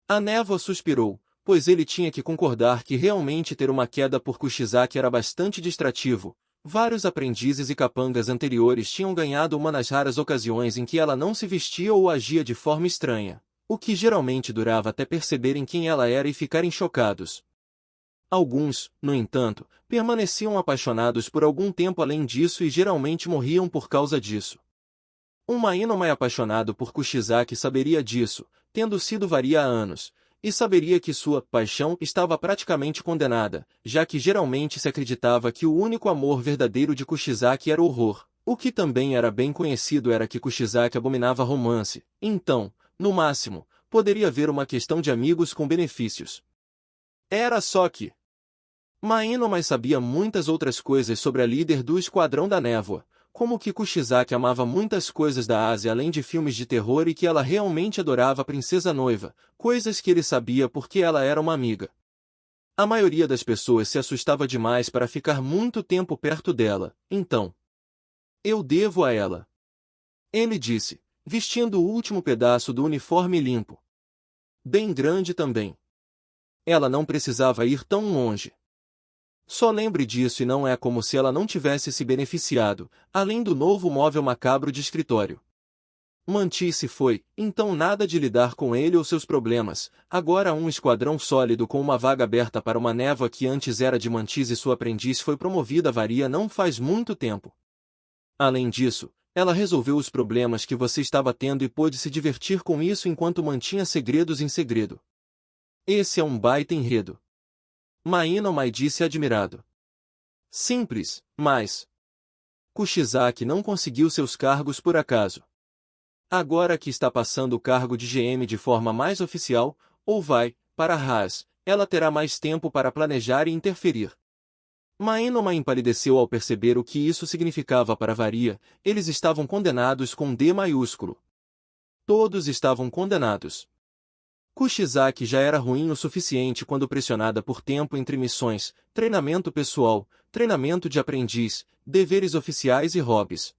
A névoa suspirou, pois ele tinha que concordar que realmente ter uma queda por Kushizaki era bastante distrativo. Vários aprendizes e capangas anteriores tinham ganhado uma nas raras ocasiões em que ela não se vestia ou agia de forma estranha, o que geralmente durava até perceberem quem ela era e ficarem chocados. Alguns, no entanto, permaneciam apaixonados por algum tempo além disso e geralmente morriam por causa disso. Um Mainomai apaixonado por Kushizaki saberia disso, tendo sido varia há anos, e saberia que sua paixão estava praticamente condenada, já que geralmente se acreditava que o único amor verdadeiro de Kushizaki era o horror. O que também era bem conhecido era que Kushizaki abominava romance, então, no máximo, poderia haver uma questão de amigos com benefícios. Era só que Mainomai sabia muitas outras coisas sobre a líder do Esquadrão da Névoa, como que Kushizaki amava muitas coisas da Ásia além de filmes de terror e que ela realmente adorava a princesa noiva, coisas que ele sabia porque ela era uma amiga. A maioria das pessoas se assustava demais para ficar muito tempo perto dela, então. Eu devo a ela. Ele disse, vestindo o último pedaço do uniforme limpo. Bem grande também. Ela não precisava ir tão longe. Só lembre disso e não é como se ela não tivesse se beneficiado, além do novo móvel macabro de escritório. Manti-se foi, então nada de lidar com ele ou seus problemas, agora um esquadrão sólido com uma vaga aberta para uma névoa que antes era de Mantis e sua aprendiz foi promovida a varia não faz muito tempo. Além disso, ela resolveu os problemas que você estava tendo e pôde se divertir com isso enquanto mantinha segredos em segredo. Esse é um baita enredo. Mainomai disse admirado. Simples, mas Kushizaki não conseguiu seus cargos por acaso. Agora que está passando o cargo de GM de forma mais oficial, ou vai, para a Haas, ela terá mais tempo para planejar e interferir. Mainomai empalideceu ao perceber o que isso significava para Varia, eles estavam condenados com D maiúsculo. Todos estavam condenados. Kushizaki já era ruim o suficiente quando pressionada por tempo entre missões, treinamento pessoal, treinamento de aprendiz, deveres oficiais e hobbies.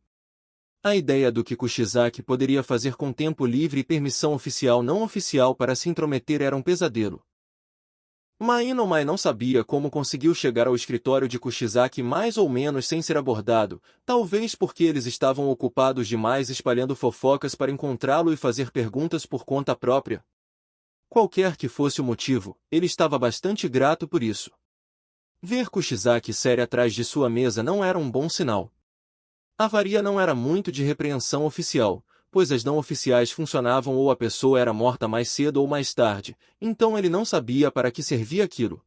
A ideia do que Kushizaki poderia fazer com tempo livre e permissão oficial não oficial para se intrometer era um pesadelo. Mainomai não sabia como conseguiu chegar ao escritório de Kushizaki mais ou menos sem ser abordado, talvez porque eles estavam ocupados demais espalhando fofocas para encontrá-lo e fazer perguntas por conta própria. Qualquer que fosse o motivo, ele estava bastante grato por isso. Ver Kushizaki séria atrás de sua mesa não era um bom sinal. A varia não era muito de repreensão oficial, pois as não oficiais funcionavam ou a pessoa era morta mais cedo ou mais tarde, então ele não sabia para que servia aquilo.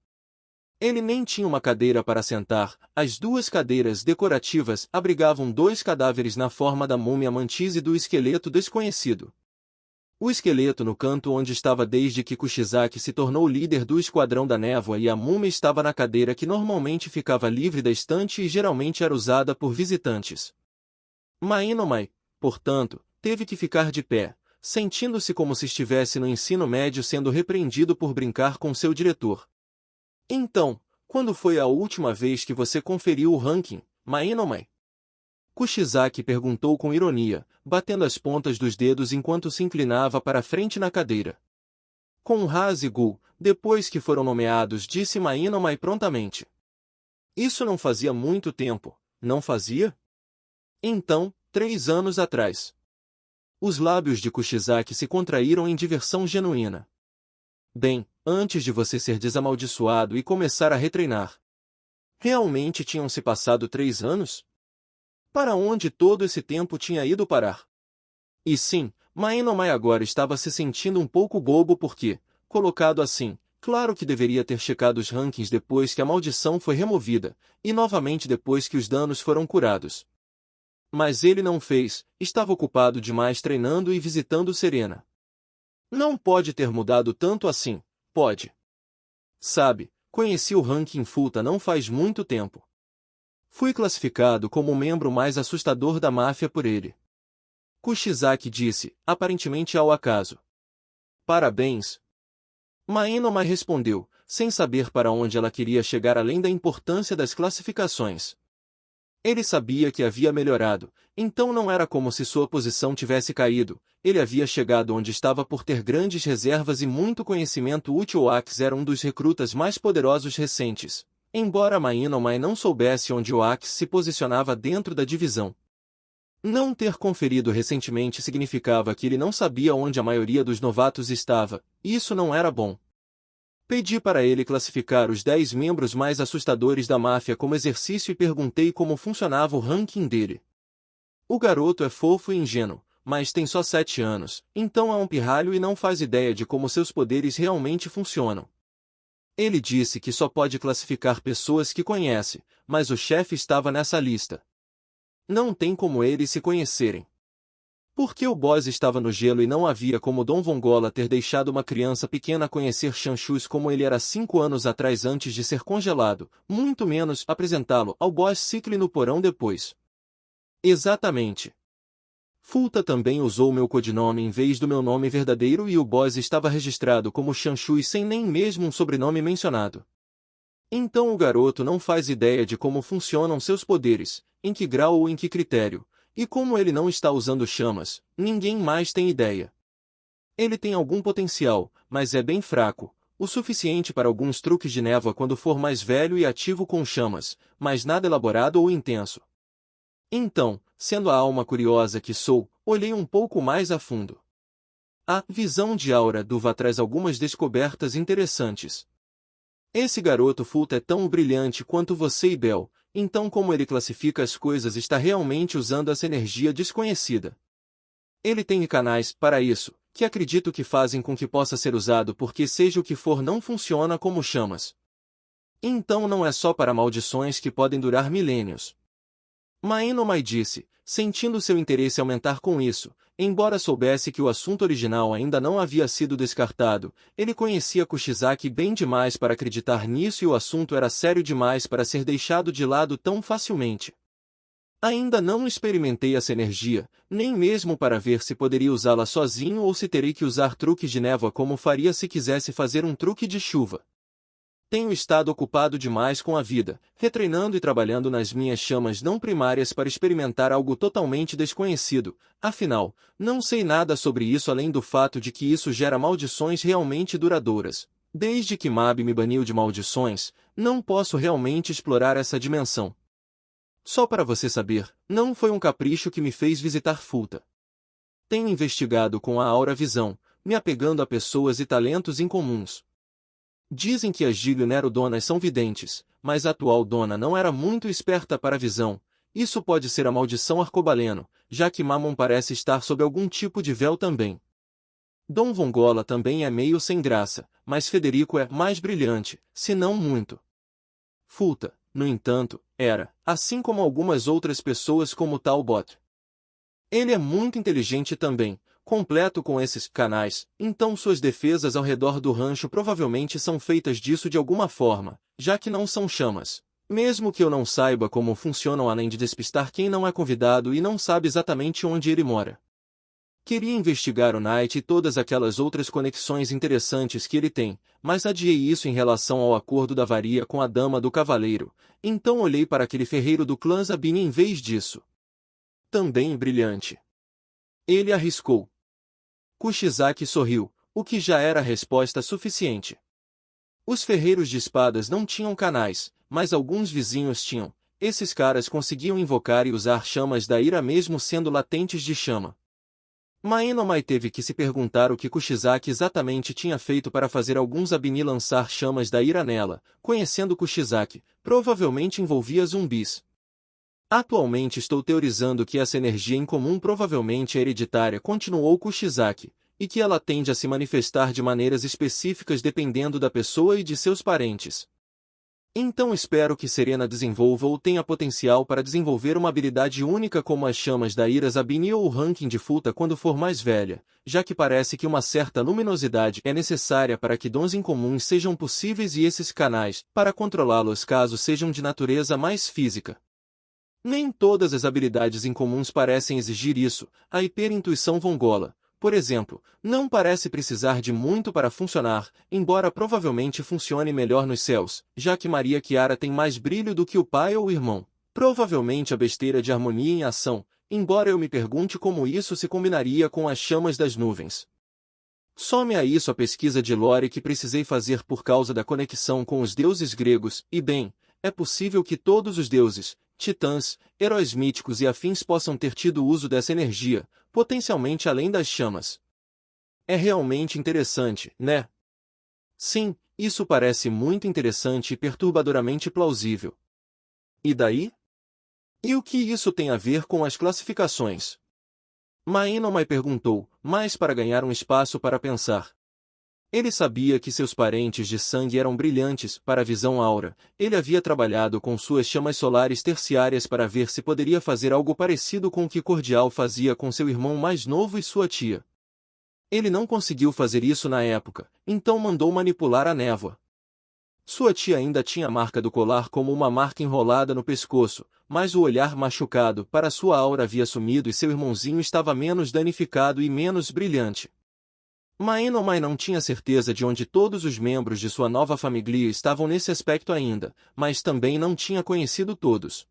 Ele nem tinha uma cadeira para sentar, as duas cadeiras decorativas abrigavam dois cadáveres na forma da múmia mantis e do esqueleto desconhecido. O esqueleto no canto onde estava desde que Kushizaki se tornou líder do Esquadrão da Névoa e a múmia estava na cadeira que normalmente ficava livre da estante e geralmente era usada por visitantes. Mainomai, portanto, teve que ficar de pé, sentindo-se como se estivesse no ensino médio sendo repreendido por brincar com seu diretor. Então, quando foi a última vez que você conferiu o ranking, Mainomai? Kushizaki perguntou com ironia, batendo as pontas dos dedos enquanto se inclinava para a frente na cadeira. Com Haas e Gul, depois que foram nomeados, disse Mainomai prontamente. Isso não fazia muito tempo, não fazia? Então, 3 anos atrás. Os lábios de Kushizaki se contraíram em diversão genuína. Bem, antes de você ser desamaldiçoado e começar a retreinar. Realmente tinham se passado 3 anos? Para onde todo esse tempo tinha ido parar? E sim, Mainomai agora estava se sentindo um pouco bobo porque, colocado assim, claro que deveria ter checado os rankings depois que a maldição foi removida, e novamente depois que os danos foram curados. Mas ele não fez, estava ocupado demais treinando e visitando Serena. Não pode ter mudado tanto assim, pode. Sabe, conheci o ranking Fulta não faz muito tempo. Fui classificado como o membro mais assustador da máfia por ele. Kushizaki disse, aparentemente ao acaso. Parabéns. Mainomai respondeu, sem saber para onde ela queria chegar além da importância das classificações. Ele sabia que havia melhorado, então não era como se sua posição tivesse caído. Ele havia chegado onde estava por ter grandes reservas e muito conhecimento útil. Oax era um dos recrutas mais poderosos recentes, embora Ma Inomai não soubesse onde Oax se posicionava dentro da divisão. Não ter conferido recentemente significava que ele não sabia onde a maioria dos novatos estava, e isso não era bom. Pedi para ele classificar os 10 membros mais assustadores da máfia como exercício e perguntei como funcionava o ranking dele. O garoto é fofo e ingênuo, mas tem só 7 anos, então é um pirralho e não faz ideia de como seus poderes realmente funcionam. Ele disse que só pode classificar pessoas que conhece, mas o chefe estava nessa lista. Não tem como eles se conhecerem. Porque o boss estava no gelo e não havia como Dom Vongola ter deixado uma criança pequena conhecer Chanchus como ele era 5 anos atrás antes de ser congelado, muito menos apresentá-lo ao boss Cicli no porão depois. Exatamente. Fulta também usou meu codinome em vez do meu nome verdadeiro e o boss estava registrado como Chanchus sem nem mesmo um sobrenome mencionado. Então o garoto não faz ideia de como funcionam seus poderes, em que grau ou em que critério, e como ele não está usando chamas, ninguém mais tem ideia. Ele tem algum potencial, mas é bem fraco, o suficiente para alguns truques de névoa quando for mais velho e ativo com chamas, mas nada elaborado ou intenso. Então, sendo a alma curiosa que sou, olhei um pouco mais a fundo. A visão de aura do Va traz algumas descobertas interessantes. Esse garoto Fulta é tão brilhante quanto você e Bel, então como ele classifica as coisas está realmente usando essa energia desconhecida. Ele tem canais para isso, que acredito que fazem com que possa ser usado porque seja o que for não funciona como chamas. Então não é só para maldições que podem durar milênios. Ma Inomai disse, sentindo seu interesse aumentar com isso, embora soubesse que o assunto original ainda não havia sido descartado, ele conhecia Kushizaki bem demais para acreditar nisso e o assunto era sério demais para ser deixado de lado tão facilmente. Ainda não experimentei essa energia, nem mesmo para ver se poderia usá-la sozinho ou se terei que usar truques de névoa como faria se quisesse fazer um truque de chuva. Tenho estado ocupado demais com a vida, retreinando e trabalhando nas minhas chamas não primárias para experimentar algo totalmente desconhecido, afinal, não sei nada sobre isso além do fato de que isso gera maldições realmente duradouras. Desde que Mab me baniu de maldições, não posso realmente explorar essa dimensão. Só para você saber, não foi um capricho que me fez visitar Fulta. Tenho investigado com a Aura Visão, me apegando a pessoas e talentos incomuns. Dizem que as Giglio Nero donas são videntes, mas a atual dona não era muito esperta para a visão. Isso pode ser a maldição arcobaleno, já que Mammon parece estar sob algum tipo de véu também. Dom Vongola também é meio sem graça, mas Federico é mais brilhante, se não muito. Fulta, no entanto, era, assim como algumas outras pessoas como Talbot. Ele é muito inteligente também, completo com esses canais, então suas defesas ao redor do rancho provavelmente são feitas disso de alguma forma, já que não são chamas. Mesmo que eu não saiba como funcionam além de despistar quem não é convidado e não sabe exatamente onde ele mora. Queria investigar o Knight e todas aquelas outras conexões interessantes que ele tem, mas adiei isso em relação ao acordo da varia com a Dama do Cavaleiro, então olhei para aquele ferreiro do clã Zabini em vez disso. Também brilhante. Ele arriscou. Kushizaki sorriu, o que já era resposta suficiente. Os ferreiros de espadas não tinham canais, mas alguns vizinhos tinham. Esses caras conseguiam invocar e usar chamas da ira mesmo sendo latentes de chama. Ma Inomai teve que se perguntar o que Kushizaki exatamente tinha feito para fazer alguns Abini lançar chamas da ira nela. Conhecendo Kushizaki, provavelmente envolvia zumbis. Atualmente estou teorizando que essa energia incomum provavelmente é hereditária, continuou Kushizaki, e que ela tende a se manifestar de maneiras específicas dependendo da pessoa e de seus parentes. Então espero que Serena desenvolva ou tenha potencial para desenvolver uma habilidade única como as chamas da ira Zabini ou o ranking de Fulta quando for mais velha, já que parece que uma certa luminosidade é necessária para que dons incomuns sejam possíveis e esses canais, para controlá-los caso sejam de natureza mais física. Nem todas as habilidades incomuns parecem exigir isso. A hiperintuição Vongola, por exemplo, não parece precisar de muito para funcionar, embora provavelmente funcione melhor nos céus, já que Maria Chiara tem mais brilho do que o pai ou o irmão. Provavelmente a besteira de harmonia em ação, embora eu me pergunte como isso se combinaria com as chamas das nuvens. Some a isso a pesquisa de lore que precisei fazer por causa da conexão com os deuses gregos, e bem, é possível que todos os deuses, titãs, heróis míticos e afins possam ter tido uso dessa energia, potencialmente além das chamas. É realmente interessante, né? Sim, isso parece muito interessante e perturbadoramente plausível. E daí? E o que isso tem a ver com as classificações? Mainomai perguntou, mas para ganhar um espaço para pensar. Ele sabia que seus parentes de sangue eram brilhantes para a visão aura. Ele havia trabalhado com suas chamas solares terciárias para ver se poderia fazer algo parecido com o que Cordial fazia com seu irmão mais novo e sua tia. Ele não conseguiu fazer isso na época, então mandou manipular a névoa. Sua tia ainda tinha a marca do colar como uma marca enrolada no pescoço, mas o olhar machucado para sua aura havia sumido e seu irmãozinho estava menos danificado e menos brilhante. Mainomai não tinha certeza de onde todos os membros de sua nova família estavam nesse aspecto ainda, mas também não tinha conhecido todos.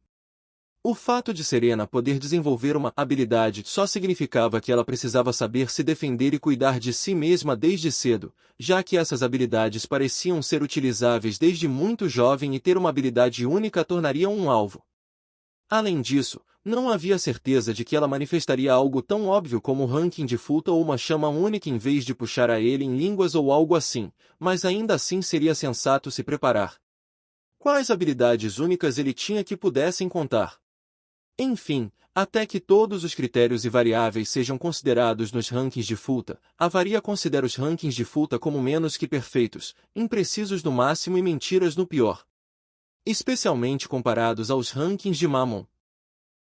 O fato de Serena poder desenvolver uma habilidade só significava que ela precisava saber se defender e cuidar de si mesma desde cedo, já que essas habilidades pareciam ser utilizáveis desde muito jovem e ter uma habilidade única a tornaria um alvo. Além disso, não havia certeza de que ela manifestaria algo tão óbvio como o ranking de Futa ou uma chama única em vez de puxar a ele em línguas ou algo assim, mas ainda assim seria sensato se preparar. Quais habilidades únicas ele tinha que pudessem contar? Enfim, até que todos os critérios e variáveis sejam considerados nos rankings de Futa, a varia considera os rankings de Futa como menos que perfeitos, imprecisos no máximo e mentiras no pior. Especialmente comparados aos rankings de Mammon.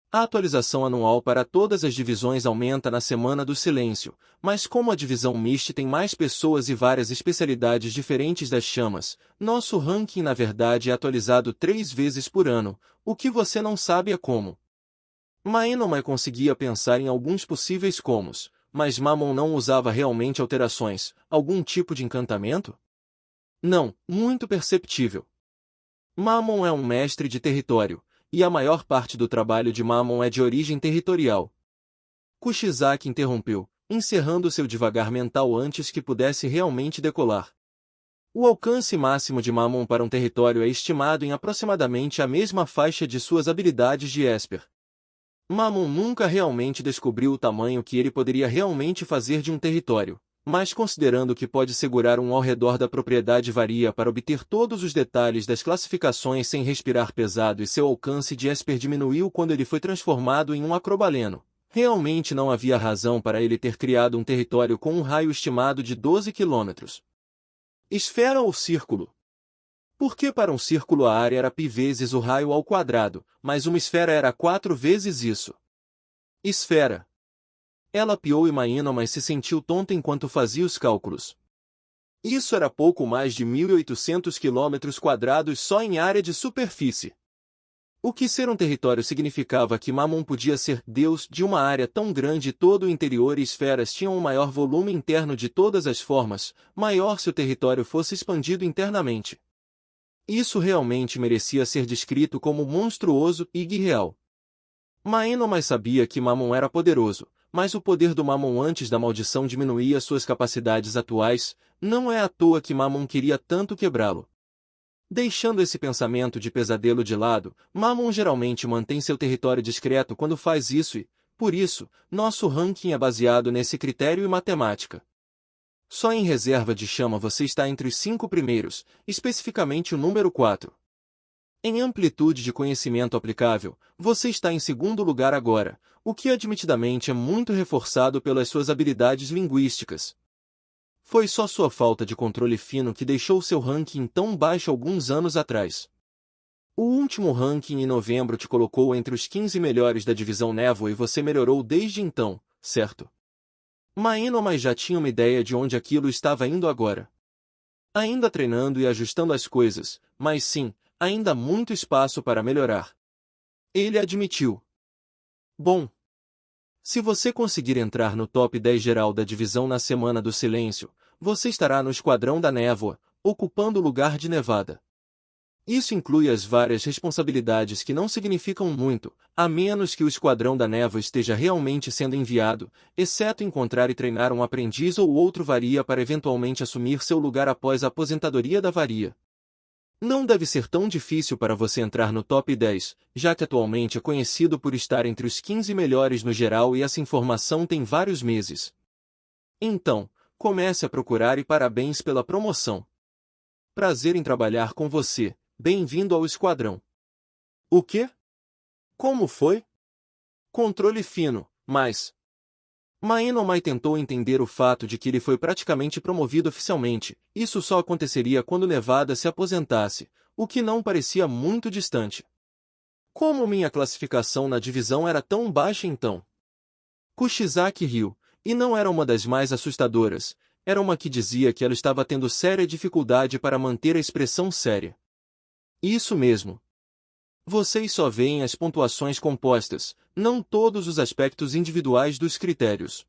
A atualização anual para todas as divisões aumenta na Semana do Silêncio, mas como a divisão Mist tem mais pessoas e várias especialidades diferentes das chamas, nosso ranking na verdade é atualizado 3 vezes por ano, o que você não sabe é como. Mainomai conseguia pensar em alguns possíveis comos, mas Mammon não usava realmente alterações, algum tipo de encantamento? Não, muito perceptível. Mammon é um mestre de território, e a maior parte do trabalho de Mammon é de origem territorial. Kushizaki interrompeu, encerrando seu devagar mental antes que pudesse realmente decolar. O alcance máximo de Mammon para um território é estimado em aproximadamente a mesma faixa de suas habilidades de Esper. Mammon nunca realmente descobriu o tamanho que ele poderia realmente fazer de um território, mas considerando que pode segurar um ao redor da propriedade varia para obter todos os detalhes das classificações sem respirar pesado e seu alcance de Esper diminuiu quando ele foi transformado em um acrobaleno. Realmente não havia razão para ele ter criado um território com um raio estimado de 12 quilômetros. Esfera ou círculo? Porque para um círculo a área era π vezes o raio ao quadrado, mas uma esfera era 4 vezes isso. Esfera. Ela piou e Mainomai se sentiu tonta enquanto fazia os cálculos. Isso era pouco mais de 1.800 km² só em área de superfície. O que ser um território significava que Mammon podia ser Deus de uma área tão grande e todo o interior e esferas tinham um maior volume interno de todas as formas, maior se o território fosse expandido internamente. Isso realmente merecia ser descrito como monstruoso e irreal. Mainomai sabia que Mammon era poderoso, mas o poder do Mammon antes da maldição diminuía suas capacidades atuais, não é à toa que Mammon queria tanto quebrá-lo. Deixando esse pensamento de pesadelo de lado, Mammon geralmente mantém seu território discreto quando faz isso e, por isso, nosso ranking é baseado nesse critério e matemática. Só em reserva de chama você está entre os 5 primeiros, especificamente o número 4. Em amplitude de conhecimento aplicável, você está em segundo lugar agora, o que admitidamente é muito reforçado pelas suas habilidades linguísticas. Foi só sua falta de controle fino que deixou seu ranking tão baixo alguns anos atrás. O último ranking em novembro te colocou entre os 15 melhores da divisão Névoa e você melhorou desde então, certo? Mainomai já tinha uma ideia de onde aquilo estava indo agora. Ainda treinando e ajustando as coisas, mas sim, ainda há muito espaço para melhorar. Ele admitiu. Bom, se você conseguir entrar no top 10 geral da divisão na Semana do Silêncio, você estará no Esquadrão da Névoa, ocupando o lugar de Nevada. Isso inclui as várias responsabilidades que não significam muito, a menos que o Esquadrão da Névoa esteja realmente sendo enviado, exceto encontrar e treinar um aprendiz ou outro varia para eventualmente assumir seu lugar após a aposentadoria da varia. Não deve ser tão difícil para você entrar no top 10, já que atualmente é conhecido por estar entre os 15 melhores no geral e essa informação tem vários meses. Então, comece a procurar e parabéns pela promoção. Prazer em trabalhar com você. Bem-vindo ao esquadrão. O quê? Como foi? Controle fino, mas... Maenomai tentou entender o fato de que ele foi praticamente promovido oficialmente. Isso só aconteceria quando Nevada se aposentasse, o que não parecia muito distante. Como minha classificação na divisão era tão baixa então? Kushizaki riu, e não era uma das mais assustadoras, era uma que dizia que ela estava tendo séria dificuldade para manter a expressão séria. Isso mesmo. Vocês só veem as pontuações compostas, não todos os aspectos individuais dos critérios.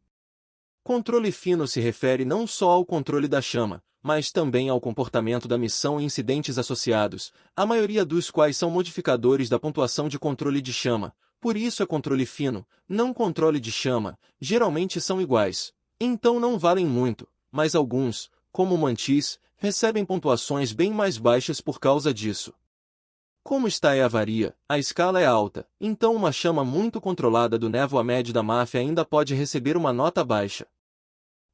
Controle fino se refere não só ao controle da chama, mas também ao comportamento da missão e incidentes associados, a maioria dos quais são modificadores da pontuação de controle de chama. Por isso é controle fino, não controle de chama, geralmente são iguais. Então não valem muito, mas alguns, como o Mantis, recebem pontuações bem mais baixas por causa disso. Como está a varia, a escala é alta, então uma chama muito controlada do névoa médio da máfia ainda pode receber uma nota baixa.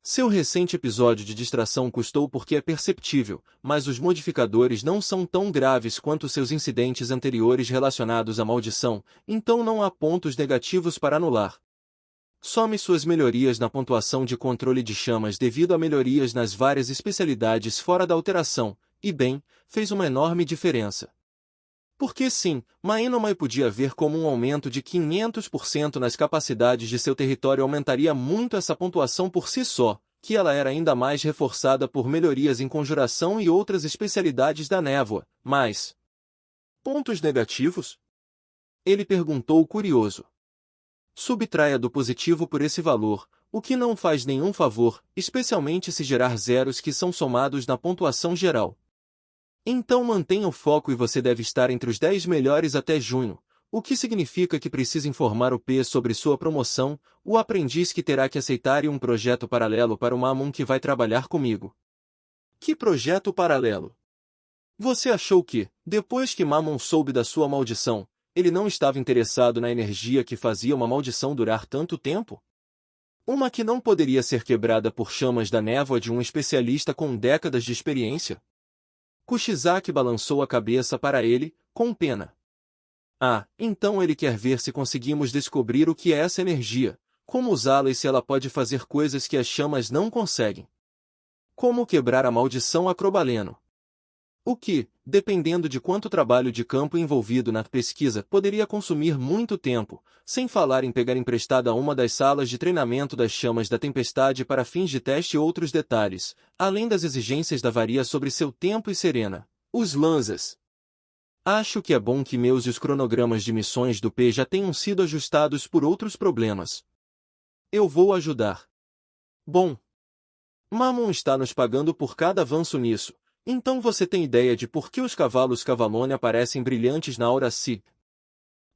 Seu recente episódio de distração custou porque é perceptível, mas os modificadores não são tão graves quanto seus incidentes anteriores relacionados à maldição, então não há pontos negativos para anular. Some suas melhorias na pontuação de controle de chamas devido a melhorias nas várias especialidades fora da alteração, e bem, fez uma enorme diferença. Porque sim, Maenomai podia ver como um aumento de 500% nas capacidades de seu território aumentaria muito essa pontuação por si só, que ela era ainda mais reforçada por melhorias em conjuração e outras especialidades da névoa, mas... Pontos negativos? Ele perguntou curioso. Subtraia do positivo por esse valor, o que não faz nenhum favor, especialmente se gerar zeros que são somados na pontuação geral. Então mantenha o foco e você deve estar entre os 10 melhores até junho, o que significa que precisa informar o P sobre sua promoção, o aprendiz que terá que aceitar e um projeto paralelo para o Mamoon que vai trabalhar comigo. Que projeto paralelo? Você achou que, depois que Mamoon soube da sua maldição, ele não estava interessado na energia que fazia uma maldição durar tanto tempo? Uma que não poderia ser quebrada por chamas da névoa de um especialista com décadas de experiência? Kushizaki balançou a cabeça para ele, com pena. Ah, então ele quer ver se conseguimos descobrir o que é essa energia, como usá-la e se ela pode fazer coisas que as chamas não conseguem. Como quebrar a maldição acrobaleno. O que, dependendo de quanto trabalho de campo envolvido na pesquisa, poderia consumir muito tempo, sem falar em pegar emprestada uma das salas de treinamento das chamas da tempestade para fins de teste e outros detalhes, além das exigências da varia sobre seu tempo e Serena. Os Lanzas. Acho que é bom que meus e os cronogramas de missões do P já tenham sido ajustados por outros problemas. Eu vou ajudar. Bom. Mamoon está nos pagando por cada avanço nisso. Então você tem ideia de por que os cavalos Cavalone aparecem brilhantes na aura si?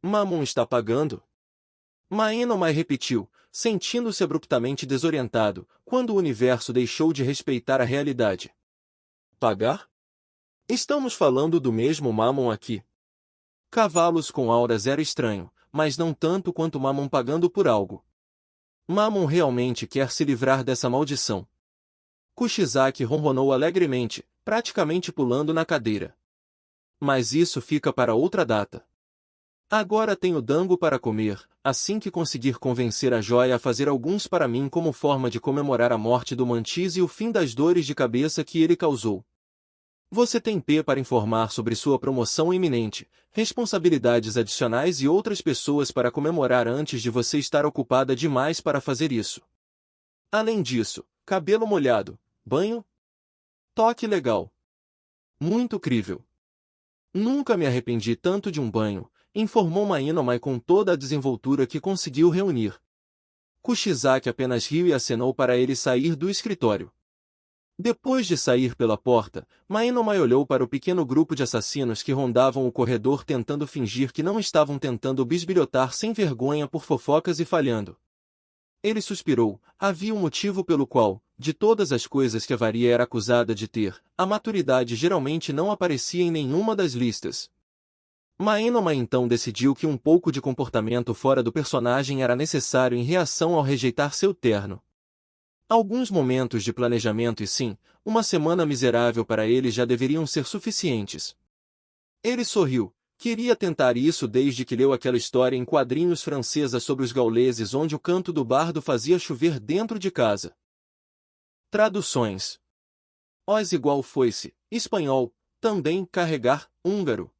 Mamoon está pagando? Maenomai repetiu, sentindo-se abruptamente desorientado, quando o universo deixou de respeitar a realidade. Pagar? Estamos falando do mesmo Mamoon aqui. Cavalos com auras era estranho, mas não tanto quanto Mamoon pagando por algo. Mamoon realmente quer se livrar dessa maldição. Kushizaki ronronou alegremente, praticamente pulando na cadeira. Mas isso fica para outra data. Agora tenho dango para comer, assim que conseguir convencer a joia a fazer alguns para mim como forma de comemorar a morte do Mantis e o fim das dores de cabeça que ele causou. Você tem P para informar sobre sua promoção iminente, responsabilidades adicionais e outras pessoas para comemorar antes de você estar ocupada demais para fazer isso. Além disso, cabelo molhado, banho? Toque legal. Muito crível. Nunca me arrependi tanto de um banho, informou Maenomai com toda a desenvoltura que conseguiu reunir. Kushizaki apenas riu e acenou para ele sair do escritório. Depois de sair pela porta, Maenomai olhou para o pequeno grupo de assassinos que rondavam o corredor tentando fingir que não estavam tentando bisbilhotar sem vergonha por fofocas e falhando. Ele suspirou. Havia um motivo pelo qual, de todas as coisas que a varia era acusada de ter, a maturidade geralmente não aparecia em nenhuma das listas. Maenomai então decidiu que um pouco de comportamento fora do personagem era necessário em reação ao rejeitar seu terno. Alguns momentos de planejamento e sim, uma semana miserável para ele já deveriam ser suficientes. Ele sorriu. Queria tentar isso desde que leu aquela história em quadrinhos francesa sobre os gauleses onde o canto do bardo fazia chover dentro de casa. Traduções. Os igual foice, espanhol, também carregar, húngaro.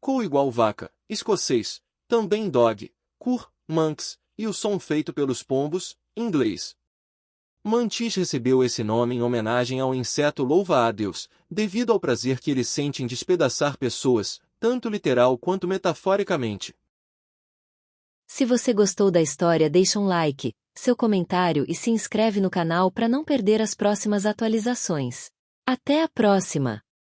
Co igual vaca, escocês, também dog, cur, manx, e o som feito pelos pombos, inglês. Mantis recebeu esse nome em homenagem ao inseto louva-a-Deus, devido ao prazer que ele sente em despedaçar pessoas, tanto literal quanto metaforicamente. Se você gostou da história, deixa um like, seu comentário e se inscreve no canal para não perder as próximas atualizações. Até a próxima!